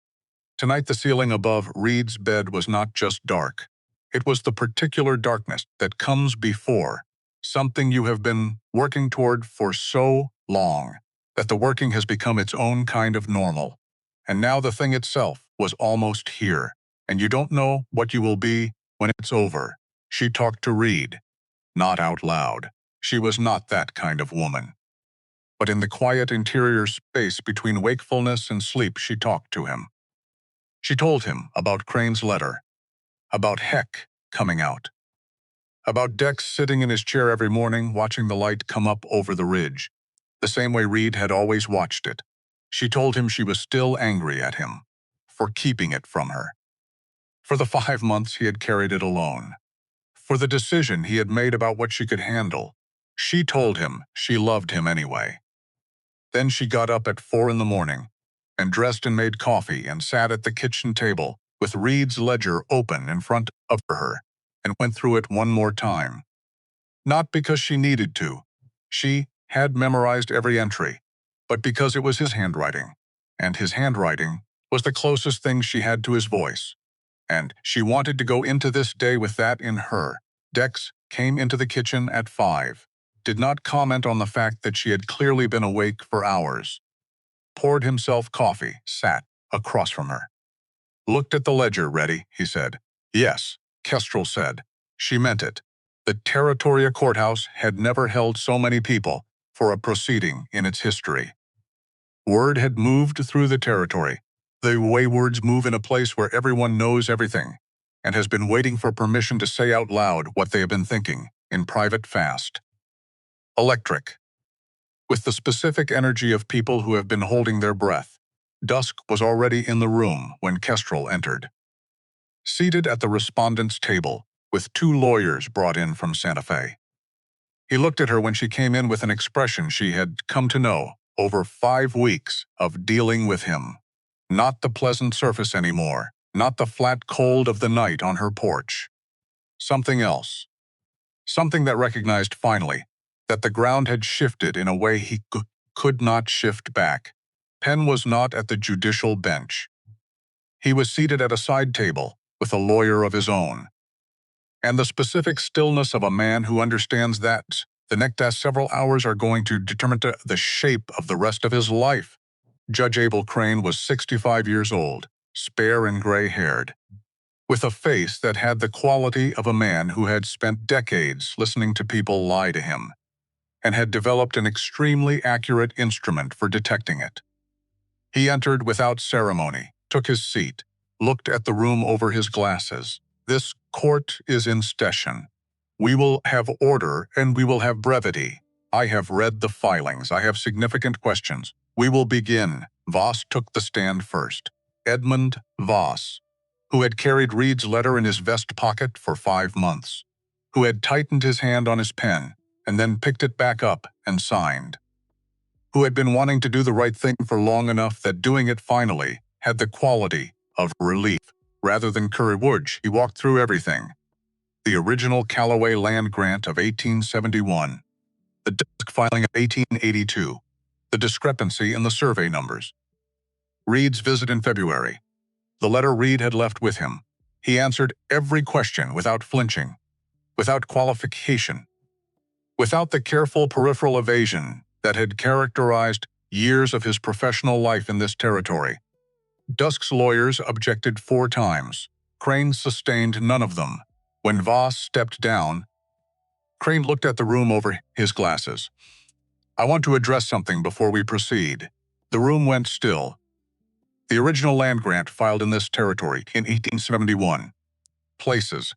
Tonight the ceiling above Reed's bed was not just dark. It was the particular darkness that comes before, something you have been working toward for so long that the working has become its own kind of normal. And now the thing itself was almost here, and you don't know what you will be when it's over. She talked to Reed, not out loud. She was not that kind of woman. But in the quiet interior space between wakefulness and sleep, she talked to him. She told him about Crane's letter, about Heck coming out, About Dex sitting in his chair every morning, watching the light come up over the ridge, the same way Reed had always watched it. She told him she was still angry at him for keeping it from her. For the 5 months he had carried it alone. For the decision he had made about what she could handle. She told him she loved him anyway. Then she got up at 4 in the morning and dressed and made coffee and sat at the kitchen table with Reed's ledger open in front of her and went through it one more time. Not because she needed to. She had memorized every entry, but because it was his handwriting, and his handwriting was the closest thing she had to his voice. And she wanted to go into this day with that in her. Dex came into the kitchen at 5, did not comment on the fact that she had clearly been awake for hours. Poured himself coffee, sat across from her. Looked at the ledger, ready, he said. Yes, Kestrel said. She meant it. The Territoria Courthouse had never held so many people for a proceeding in its history. Word had moved through the territory, the way words move in a place where everyone knows everything, and has been waiting for permission to say out loud what they have been thinking, in private fast. Electric. With the specific energy of people who have been holding their breath, dusk was already in the room when Kestrel entered. Seated at the respondent's table, with 2 lawyers brought in from Santa Fe. He looked at her when she came in with an expression she had come to know over 5 weeks of dealing with him. Not the pleasant surface anymore, not the flat cold of the night on her porch. Something else. Something that recognized finally that the ground had shifted in a way he could not shift back. Penn was not at the judicial bench. He was seated at a side table with a lawyer of his own. And the specific stillness of a man who understands that the next several hours are going to determine the shape of the rest of his life. Judge Abel Crane was 65 years old, spare and gray-haired, with a face that had the quality of a man who had spent decades listening to people lie to him, and had developed an extremely accurate instrument for detecting it. He entered without ceremony, took his seat, looked at the room over his glasses. This court is in session. We will have order and we will have brevity. I have read the filings. I have significant questions. We will begin. Voss took the stand first. Edmund Voss, who had carried Reed's letter in his vest pocket for 5 months, who had tightened his hand on his pen and then picked it back up and signed, who had been wanting to do the right thing for long enough that doing it finally had the quality of relief. Rather than courage, he walked through everything. The original Callaway land grant of 1871, the desk filing of 1882, the discrepancy in the survey numbers. Reed's visit in February, the letter Reed had left with him. He answered every question without flinching, without qualification, without the careful peripheral evasion that had characterized years of his professional life in this territory. Dusk's lawyers objected 4 times. Crane sustained none of them. When Voss stepped down, Crane looked at the room over his glasses. I want to address something before we proceed. The room went still. The original land grant filed in this territory in 1871 places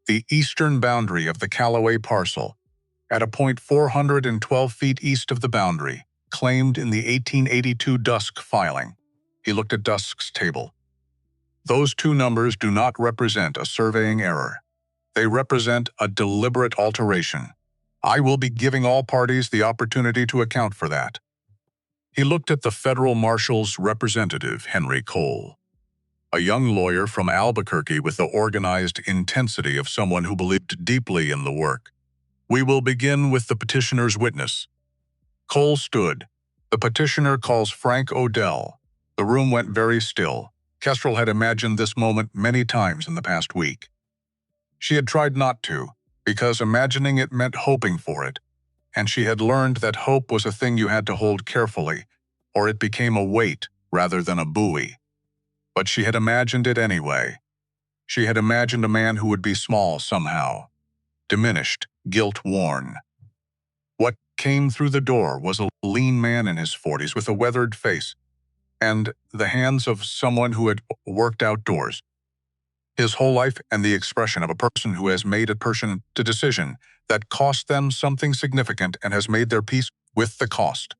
the eastern boundary of the Callaway parcel at a point 412 feet east of the boundary, claimed in the 1882 Dusk filing. He looked at Dusk's table. Those 2 numbers do not represent a surveying error. They represent a deliberate alteration. I will be giving all parties the opportunity to account for that. He looked at the federal marshal's representative, Henry Cole, a young lawyer from Albuquerque with the organized intensity of someone who believed deeply in the work. We will begin with the petitioner's witness. Cole stood. The petitioner calls Frank Odell. The room went very still. Kestrel had imagined this moment many times in the past week. She had tried not to, because imagining it meant hoping for it, and she had learned that hope was a thing you had to hold carefully, or it became a weight rather than a buoy. But she had imagined it anyway. She had imagined a man who would be small somehow, diminished, guilt-worn. What came through the door was a lean man in his 40s with a weathered face, and the hands of someone who had worked outdoors. His whole life and the expression of a person who has made a decision that cost them something significant and has made their peace with the cost.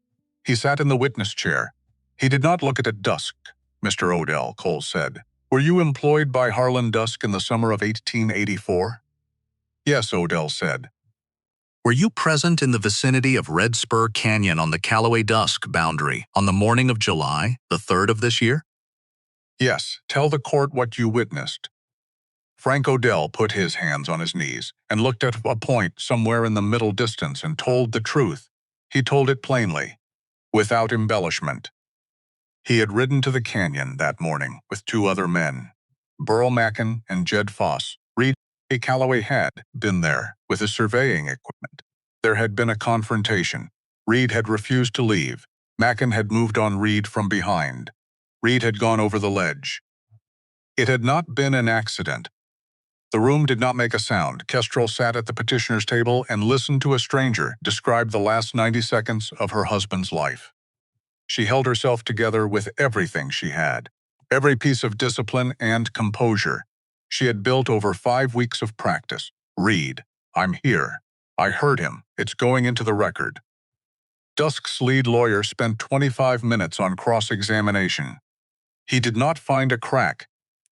He sat in the witness chair. He did not look at Dusk. Mr. Odell, Cole said. Were you employed by Harlan Dusk in the summer of 1884? Yes, Odell said. Were you present in the vicinity of Red Spur Canyon on the Callaway Dusk boundary on the morning of July the 3rd of this year? Yes, tell the court what you witnessed. Frank Odell put his hands on his knees and looked at a point somewhere in the middle distance and told the truth. He told it plainly, without embellishment. He had ridden to the canyon that morning with two other men, Burl Mackin and Jed Foss. Reed Callaway had been there with his surveying equipment. There had been a confrontation. Reed had refused to leave. Mackin had moved on Reed from behind. Reed had gone over the ledge. It had not been an accident. The room did not make a sound. Kestrel sat at the petitioner's table and listened to a stranger describe the last 90 seconds of her husband's life. She held herself together with everything she had, every piece of discipline and composure. She had built over 5 weeks of practice. Reed, I'm here. I heard him. It's going into the record. Dusk's lead lawyer spent 25 minutes on cross-examination. He did not find a crack,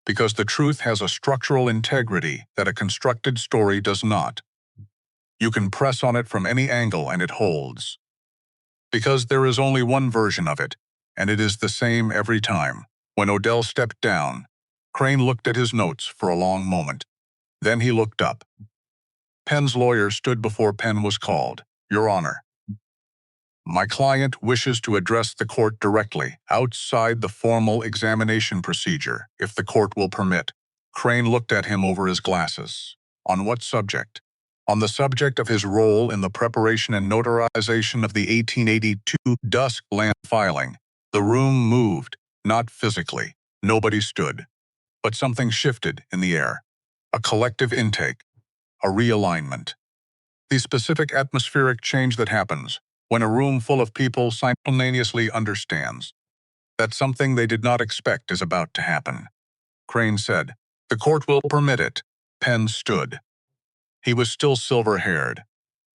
because the truth has a structural integrity that a constructed story does not. You can press on it from any angle and it holds. Because there is only one version of it, and it is the same every time. When Odell stepped down, Crane looked at his notes for a long moment. Then he looked up. Penn's lawyer stood before Penn was called. Your Honor, my client wishes to address the court directly, outside the formal examination procedure, if the court will permit. Crane looked at him over his glasses. On what subject? On the subject of his role in the preparation and notarization of the 1882 Dusk land filing. The room moved, not physically. Nobody stood. But something shifted in the air. A collective intake. A realignment. The specific atmospheric change that happens when a room full of people simultaneously understands that something they did not expect is about to happen. Crane said, the court will permit it. Penn stood. He was still silver-haired,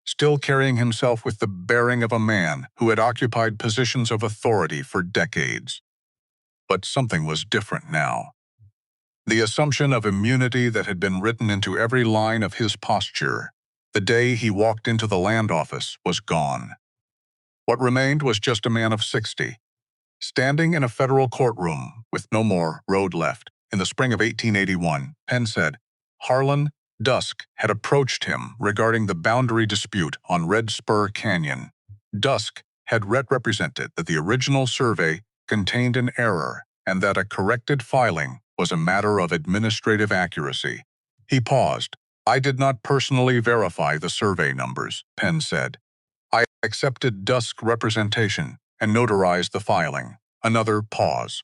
still carrying himself with the bearing of a man who had occupied positions of authority for decades. But something was different now. The assumption of immunity that had been written into every line of his posture the day he walked into the land office was gone. What remained was just a man of 60, standing in a federal courtroom with no more road left. In the spring of 1881, Penn said, Harlan Dusk had approached him regarding the boundary dispute on Red Spur Canyon. Dusk had represented that the original survey contained an error and that a corrected filing was a matter of administrative accuracy. He paused. I did not personally verify the survey numbers, Penn said. I accepted Dusk's representation and notarized the filing. Another pause.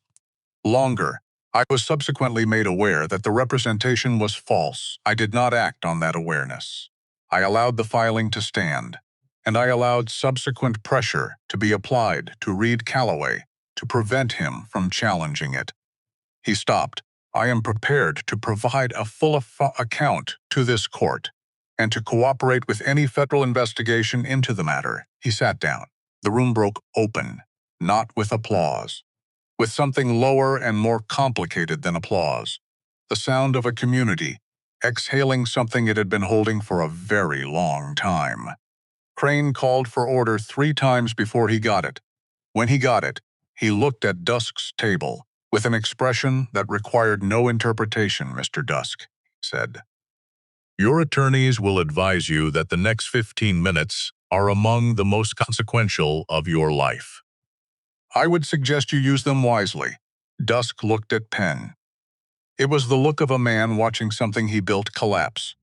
Longer. I was subsequently made aware that the representation was false. I did not act on that awareness. I allowed the filing to stand, and I allowed subsequent pressure to be applied to Reed Callaway to prevent him from challenging it. He stopped. I am prepared to provide a full account to this court and to cooperate with any federal investigation into the matter. He sat down. The room broke open, not with applause, with something lower and more complicated than applause. The sound of a community, exhaling something it had been holding for a very long time. Crane called for order 3 times before he got it. When he got it, he looked at Dusk's table with an expression that required no interpretation, Mr. Dusk, he said. Your attorneys will advise you that the next 15 minutes are among the most consequential of your life. I would suggest you use them wisely. Dusk looked at Penn. It was the look of a man watching something he built collapse,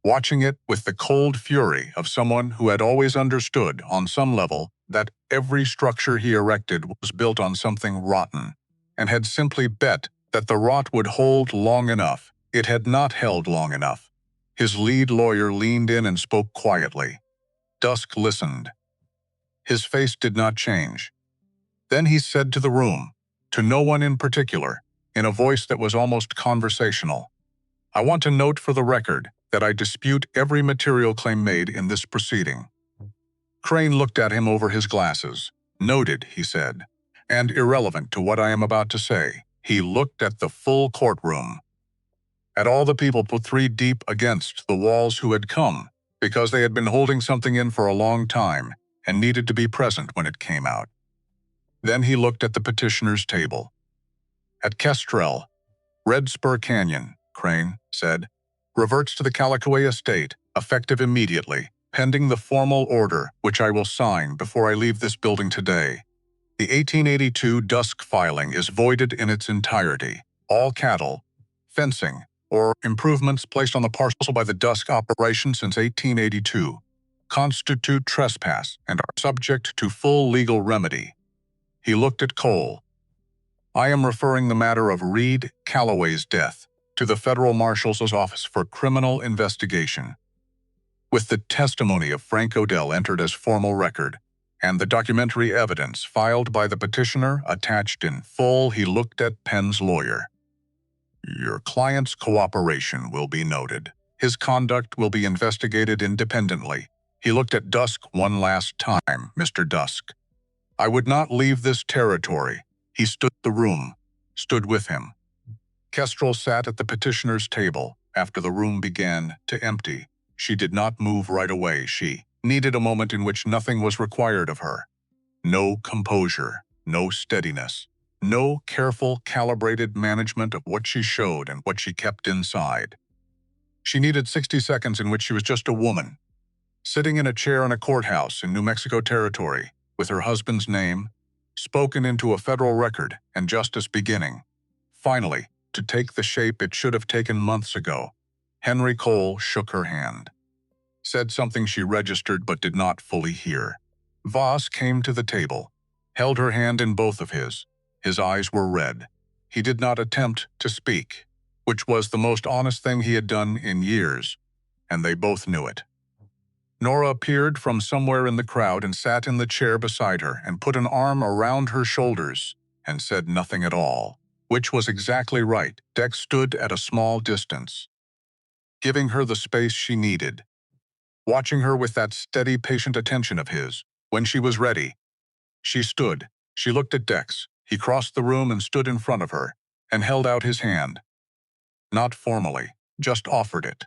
watching it with the cold fury of someone who had always understood, on some level, that every structure he erected was built on something rotten, and had simply bet that the rot would hold long enough. It had not held long enough. His lead lawyer leaned in and spoke quietly. Dusk listened. His face did not change. Then he said to the room, to no one in particular, in a voice that was almost conversational, I want to note for the record that I dispute every material claim made in this proceeding." Crane looked at him over his glasses. "Noted," he said. "And irrelevant to what I am about to say, he looked at the full courtroom, at all the people put three deep against the walls who had come because they had been holding something in for a long time and needed to be present when it came out. Then he looked at the petitioner's table. At Kestrel, Red Spur Canyon," Crane said, "reverts to the Callaway estate, effective immediately, pending the formal order which I will sign before I leave this building today. The 1882 dusk filing is voided in its entirety. All cattle, fencing, or improvements placed on the parcel by the dusk operation since 1882 constitute trespass and are subject to full legal remedy." He looked at Cole. "I am referring the matter of Reed Calloway's death to the Federal Marshal's Office for Criminal Investigation. With the testimony of Frank Odell entered as formal record, and the documentary evidence filed by the petitioner attached in full," he looked at Penn's lawyer. "Your client's cooperation will be noted. His conduct will be investigated independently." He looked at Dusk one last time. "Mr. Dusk, I would not leave this territory." He stood the room, stood with him. Kestrel sat at the petitioner's table after the room began to empty. She did not move right away. She needed a moment in which nothing was required of her. No composure, no steadiness, no careful, calibrated management of what she showed and what she kept inside. She needed 60 seconds in which she was just a woman, sitting in a chair in a courthouse in New Mexico Territory, with her husband's name spoken into a federal record and justice beginning, finally, to take the shape it should have taken months ago. Henry Cole shook her hand, said something she registered but did not fully hear. Voss came to the table, held her hand in both of his. His eyes were red. He did not attempt to speak, which was the most honest thing he had done in years, and they both knew it. Nora appeared from somewhere in the crowd and sat in the chair beside her and put an arm around her shoulders and said nothing at all, which was exactly right. Dex stood at a small distance, giving her the space she needed, watching her with that steady, patient attention of his. When she was ready, she stood. She looked at Dex. He crossed the room and stood in front of her and held out his hand. Not formally, just offered it.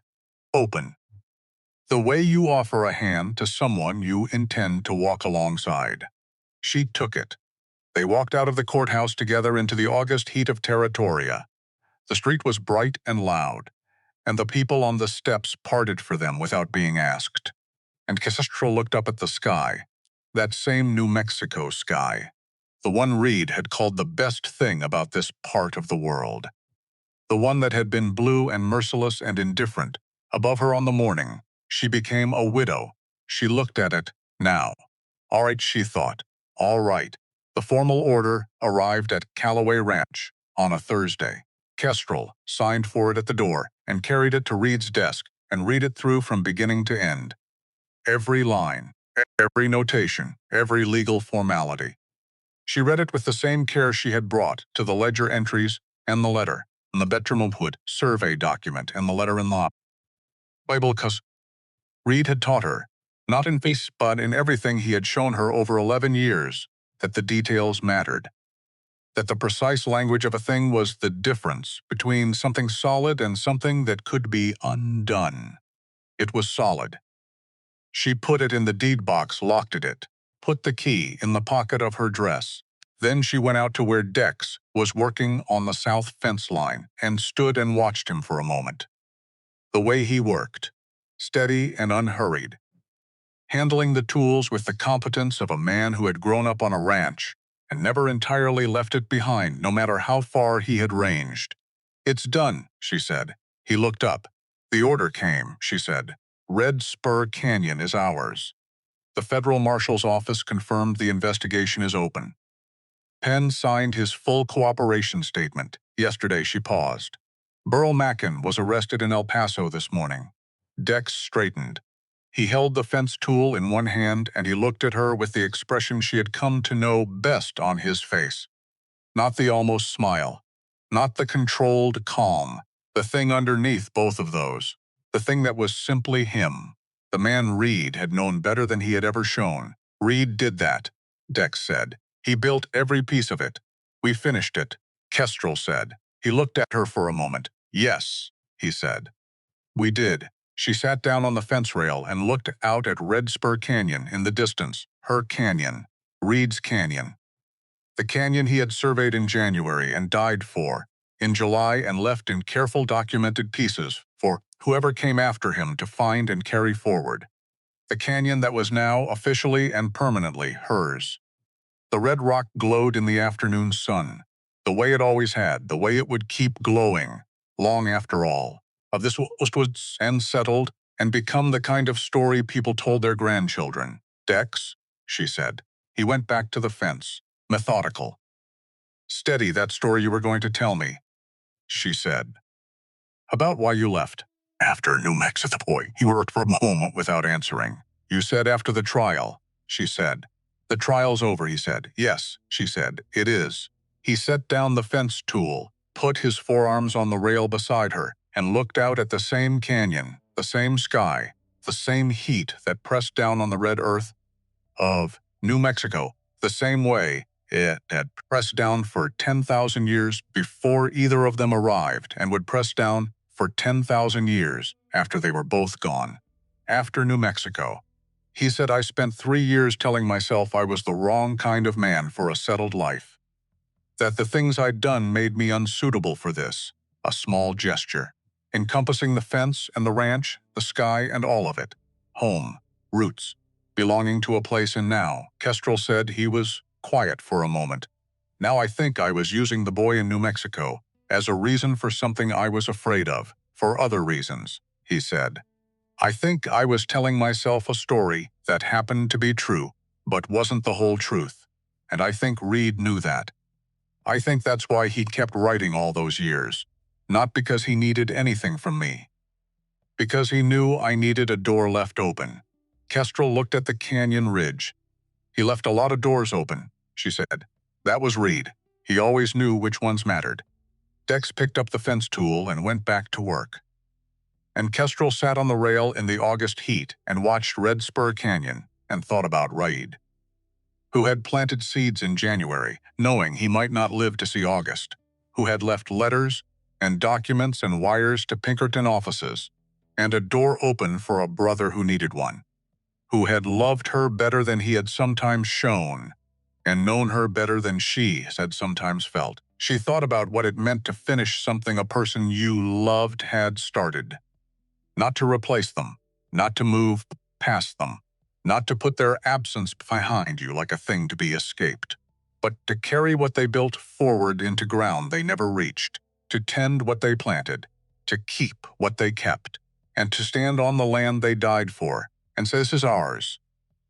Open. The way you offer a hand to someone you intend to walk alongside. She took it. They walked out of the courthouse together into the August heat of Territoria. The street was bright and loud, and the people on the steps parted for them without being asked. And Kestrel looked up at the sky, that same New Mexico sky, the one Reed had called the best thing about this part of the world, the one that had been blue and merciless and indifferent above her on the morning she became a widow. She looked at it now. All right, she thought. All right. The formal order arrived at Callaway Ranch on a Thursday. Kestrel signed for it at the door and carried it to Reed's desk and read it through from beginning to end. Every line, every notation, every legal formality. She read it with the same care she had brought to the ledger entries and the letter, and the Bettermanwood survey document and the letter-in-law Bible, because Reed had taught her, not in face but in everything he had shown her over 11 years, that the details mattered, that the precise language of a thing was the difference between something solid and something that could be undone. It was solid. She put it in the deed box, locked it, put the key in the pocket of her dress. Then she went out to where Dex was working on the south fence line and stood and watched him for a moment. The way he worked, steady and unhurried, handling the tools with the competence of a man who had grown up on a ranch and never entirely left it behind, no matter how far he had ranged. "It's done," she said. He looked up. "The order came," she said. "Red Spur Canyon is ours. The Federal Marshal's Office confirmed the investigation is open." Penn signed his full cooperation statement. Yesterday she paused. "Burl Mackin was arrested in El Paso this morning." Dex straightened. He held the fence tool in one hand and he looked at her with the expression she had come to know best on his face. Not the almost smile, not the controlled calm, The thing underneath both of those. The thing that was simply him. The man Reed had known better than he had ever shown. Reed did that, Dex said. He built every piece of it. We finished it, Kestrel said. He looked at her for a moment. Yes, he said. We did. She sat down on the fence rail and looked out at Red Spur Canyon in the distance. Her canyon. Reed's canyon. The canyon he had surveyed in January and died for, in July, and left in careful documented pieces for whoever came after him to find and carry forward. The canyon that was now officially and permanently hers. The red rock glowed in the afternoon sun, the way it always had, the way it would keep glowing, long after all. Of this was and settled and become the kind of story people told their grandchildren. Dex, she said. He went back to the fence, methodical. Steady, that story you were going to tell me, she said. About why you left. After New Mexico, boy, he worked for a moment without answering. You said after the trial, she said. The trial's over, he said. Yes, she said, it is. He set down the fence tool, put his forearms on the rail beside her, and looked out at the same canyon, the same sky, the same heat that pressed down on the red earth of New Mexico, the same way it had pressed down for 10,000 years before either of them arrived, and would press down for 10,000 years after they were both gone. After New Mexico, he said, I spent 3 years telling myself I was the wrong kind of man for a settled life. That the things I'd done made me unsuitable for this. A small gesture, encompassing the fence and the ranch, the sky and all of it. Home, roots, belonging to a place in now. Kestrel said he was quiet for a moment. Now I think I was using the boy in New Mexico as a reason for something I was afraid of, for other reasons, he said. I think I was telling myself a story that happened to be true, but wasn't the whole truth. And I think Reed knew that. I think that's why he kept writing all those years. Not because he needed anything from me. Because he knew I needed a door left open. Kestrel looked at the canyon ridge. He left a lot of doors open, she said. That was Reed. He always knew which ones mattered. Dex picked up the fence tool and went back to work. And Kestrel sat on the rail in the August heat and watched Red Spur Canyon and thought about Reed, who had planted seeds in January, knowing he might not live to see August, who had left letters and documents and wires to Pinkerton offices, and a door open for a brother who needed one, who had loved her better than he had sometimes shown, and known her better than she had sometimes felt. She thought about what it meant to finish something a person you loved had started. Not to replace them, not to move past them, not to put their absence behind you like a thing to be escaped, but to carry what they built forward into ground they never reached, to tend what they planted, to keep what they kept, and to stand on the land they died for, and say, this is ours.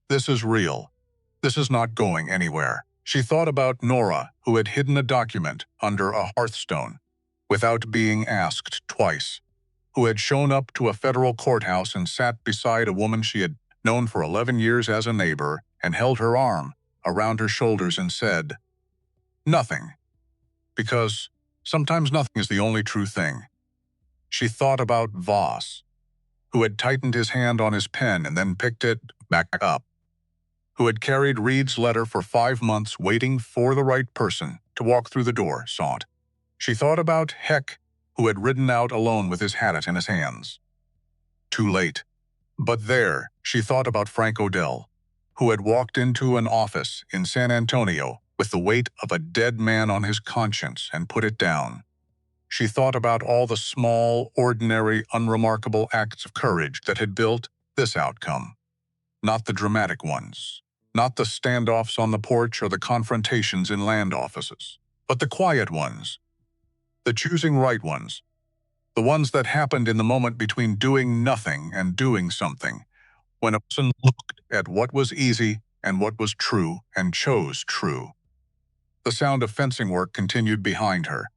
This is real. This is not going anywhere. She thought about Nora, who had hidden a document under a hearthstone, without being asked twice, who had shown up to a federal courthouse and sat beside a woman she had known for 11 years as a neighbor, and held her arm around her shoulders and said, nothing. Because sometimes nothing is the only true thing. She thought about Voss, who had tightened his hand on his pen and then picked it back up, who had carried Reed's letter for 5 months waiting for the right person to walk through the door, saw it. She thought about Heck, who had ridden out alone with his hat in his hands. Too late. But there, she thought about Frank Odell, who had walked into an office in San Antonio with the weight of a dead man on his conscience and put it down. She thought about all the small, ordinary, unremarkable acts of courage that had built this outcome. Not the dramatic ones, not the standoffs on the porch or the confrontations in land offices, but the quiet ones, the choosing right ones, the ones that happened in the moment between doing nothing and doing something, when a person looked at what was easy and what was true and chose true. The sound of fencing work continued behind her.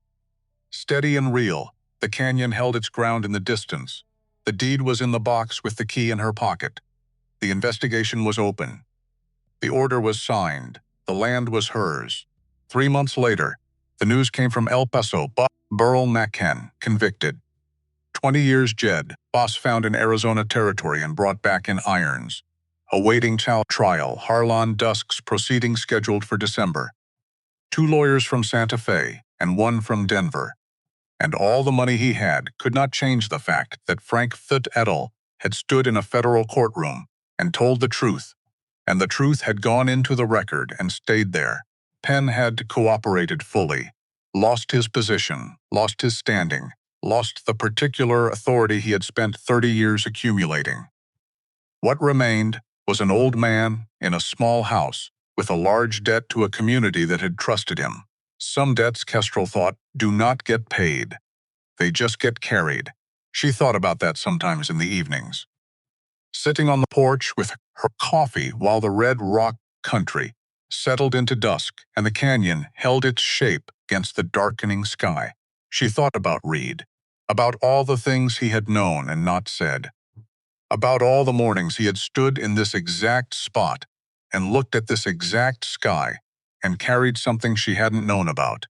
Steady and real, the canyon held its ground in the distance. The deed was in the box with the key in her pocket. The investigation was open. The order was signed. The land was hers. 3 months later, the news came from El Paso. Burl McCann, convicted. 20 years Jed, boss found in Arizona territory and brought back in irons. Awaiting trial, Harlan Dusk's proceeding scheduled for December. 2 lawyers from Santa Fe and 1 from Denver. And all the money he had could not change the fact that Frank Thutt et al. Had stood in a federal courtroom and told the truth, and the truth had gone into the record and stayed there. Penn had cooperated fully, lost his position, lost his standing, lost the particular authority he had spent 30 years accumulating. What remained was an old man in a small house with a large debt to a community that had trusted him. Some debts, Kestrel thought, do not get paid. They just get carried. She thought about that sometimes in the evenings. Sitting on the porch with her coffee while the red rock country settled into dusk and the canyon held its shape against the darkening sky, she thought about Reed, about all the things he had known and not said, about all the mornings he had stood in this exact spot and looked at this exact sky and carried something she hadn't known about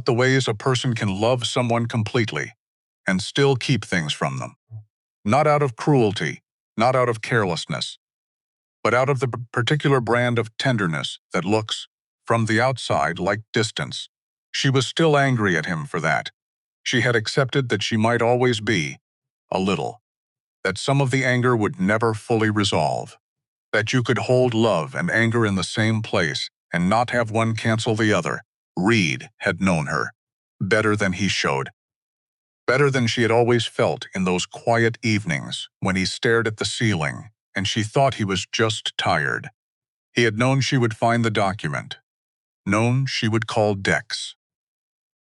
the ways a person can love someone completely and still keep things from them. Not out of cruelty, not out of carelessness, but out of the particular brand of tenderness that looks, from the outside, like distance. She was still angry at him for that. She had accepted that she might always be, a little, that some of the anger would never fully resolve, that you could hold love and anger in the same place and not have one cancel the other. Reed had known her, better than he showed, better than she had always felt in those quiet evenings when he stared at the ceiling and she thought he was just tired. He had known she would find the document, known she would call Dex,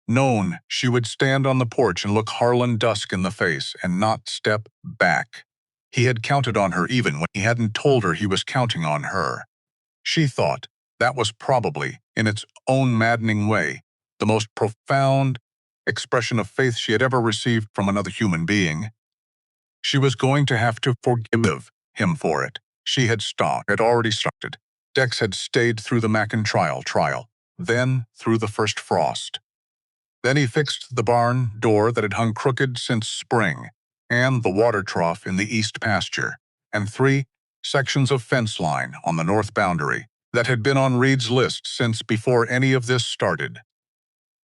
known she would stand on the porch and look Harlan Dusk in the face and not step back. He had counted on her even when he hadn't told her he was counting on her. She thought that was probably, in its own maddening way, the most profound expression of faith she had ever received from another human being. She was going to have to forgive him for it. She had already started. Dex had stayed through the Mackin trial, then through the first frost. Then he fixed the barn door that had hung crooked since spring, and the water trough in the east pasture, and 3 sections of fence line on the north boundary that had been on Reed's list since before any of this started.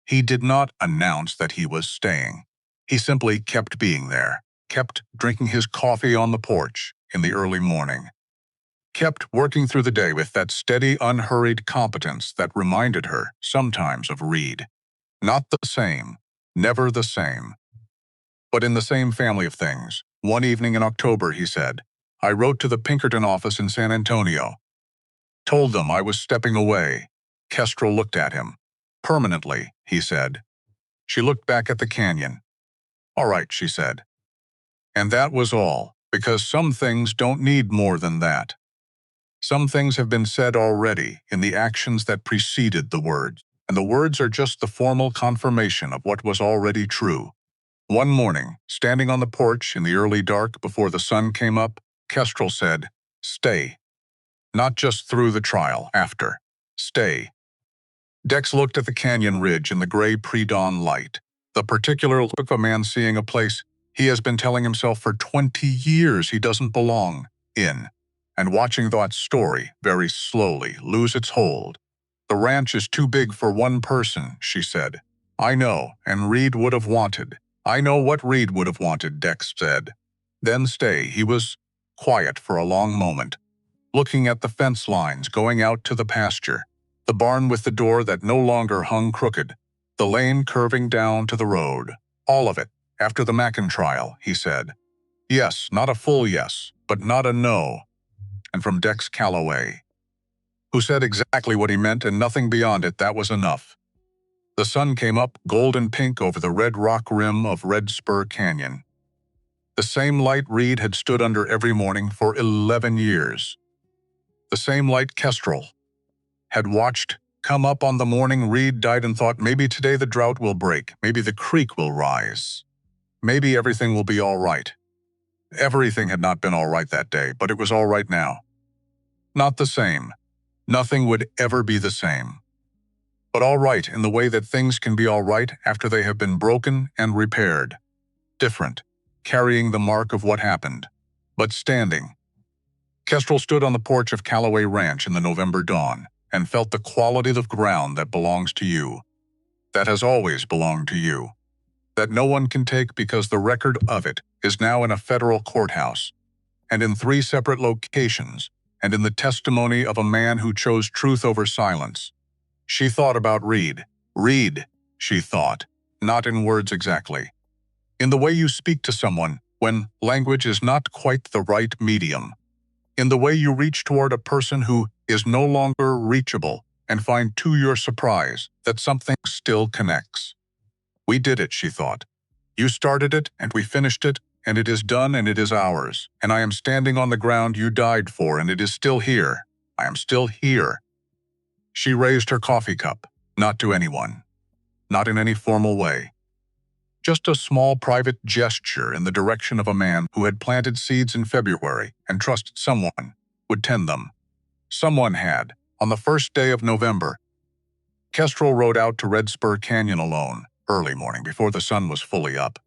He did not announce that he was staying. He simply kept being there, kept drinking his coffee on the porch in the early morning, kept working through the day with that steady, unhurried competence that reminded her sometimes of Reed. Not the same, never the same, but in the same family of things. One evening in October, he said, I wrote to the Pinkerton office in San Antonio. Told them I was stepping away. Kestrel looked at him. Permanently, he said. She looked back at the canyon. All right, she said. And that was all, because some things don't need more than that. Some things have been said already in the actions that preceded the words, and the words are just the formal confirmation of what was already true. One morning, standing on the porch in the early dark before the sun came up, Kestrel said, Stay. Not just through the trial, after. Stay. Dex looked at the canyon ridge in the gray pre-dawn light, the particular look of a man seeing a place he has been telling himself for 20 years he doesn't belong in, and watching that story very slowly lose its hold. The ranch is too big for one person, she said. I know, and Reed would have wanted. I know what Reed would have wanted, Dex said. Then stay. He was quiet for a long moment, looking at the fence lines going out to the pasture, the barn with the door that no longer hung crooked, the lane curving down to the road. All of it, after the Mackin trial, he said. Yes, not a full yes, but not a no. And from Dex Calloway, who said exactly what he meant and nothing beyond it, that was enough. The sun came up golden pink over the red rock rim of Red Spur Canyon. The same light Reed had stood under every morning for 11 years. The same light Kestrel had watched come up on the morning Reed died and thought, maybe today the drought will break, maybe the creek will rise, maybe everything will be all right. Everything had not been all right that day, but it was all right now. Not the same. Nothing would ever be the same. But all right in the way that things can be all right after they have been broken and repaired. different, carrying the mark of what happened, but standing. Kestrel stood on the porch of Callaway Ranch in the November dawn and felt the quality of ground that belongs to you, that has always belonged to you, that no one can take because the record of it is now in a federal courthouse, and in 3 separate locations, and in the testimony of a man who chose truth over silence. She thought about Reed. Reed, she thought, not in words exactly. In the way you speak to someone when language is not quite the right medium. In the way you reach toward a person who is no longer reachable and find to your surprise that something still connects. We did it, she thought. You started it and we finished it, and it is done and it is ours. And I am standing on the ground you died for, and it is still here. I am still here. She raised her coffee cup, not to anyone, not in any formal way. Just a small private gesture in the direction of a man who had planted seeds in February and trusted someone would tend them. Someone had, on the first day of November. Kestrel rode out to Red Spur Canyon alone, early morning before the sun was fully up.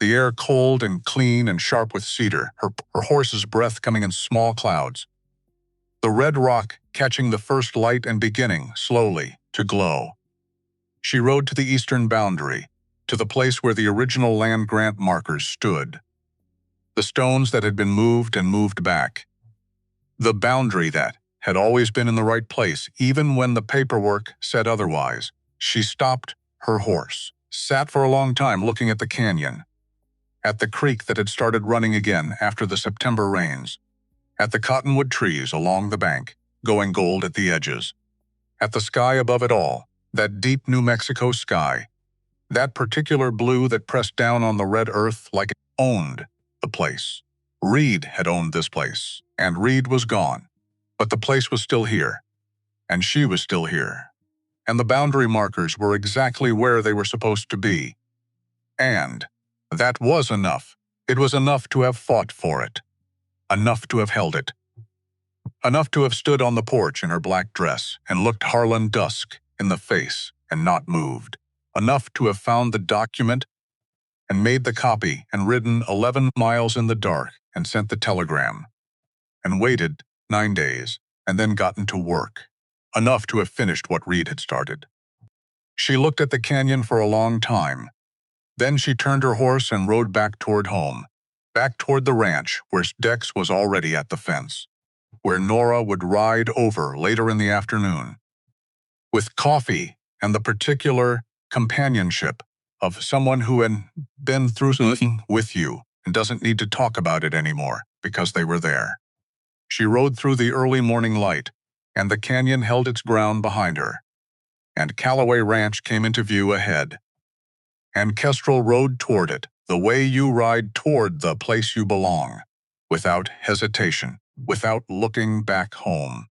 The air cold and clean and sharp with cedar, her horse's breath coming in small clouds. The red rock catching the first light and beginning, slowly, to glow. She rode to the eastern boundary, to the place where the original land grant markers stood. The stones that had been moved and moved back. The boundary that had always been in the right place, even when the paperwork said otherwise. She stopped her horse, sat for a long time looking at the canyon, at the creek that had started running again after the September rains, at the cottonwood trees along the bank, going gold at the edges, at the sky above it all, that deep New Mexico sky, that particular blue that pressed down on the red earth like it owned the place. Reed had owned this place, and Reed was gone, but the place was still here, and she was still here, and the boundary markers were exactly where they were supposed to be. And that was enough. It was enough to have fought for it, enough to have held it, enough to have stood on the porch in her black dress and looked Harlan Dusk in the face and not moved, enough to have found the document and made the copy and ridden 11 miles in the dark and sent the telegram, and waited 9 days and then gotten to work, enough to have finished what Reed had started. She looked at the canyon for a long time. Then she turned her horse and rode back toward home, back toward the ranch where Dex was already at the fence, where Nora would ride over later in the afternoon, with coffee and the particular companionship of someone who had been through something with you and doesn't need to talk about it anymore because they were there. She rode through the early morning light, and the canyon held its ground behind her, and Callaway Ranch came into view ahead. And Kestrel rode toward it, the way you ride toward the place you belong, without hesitation, without looking back home.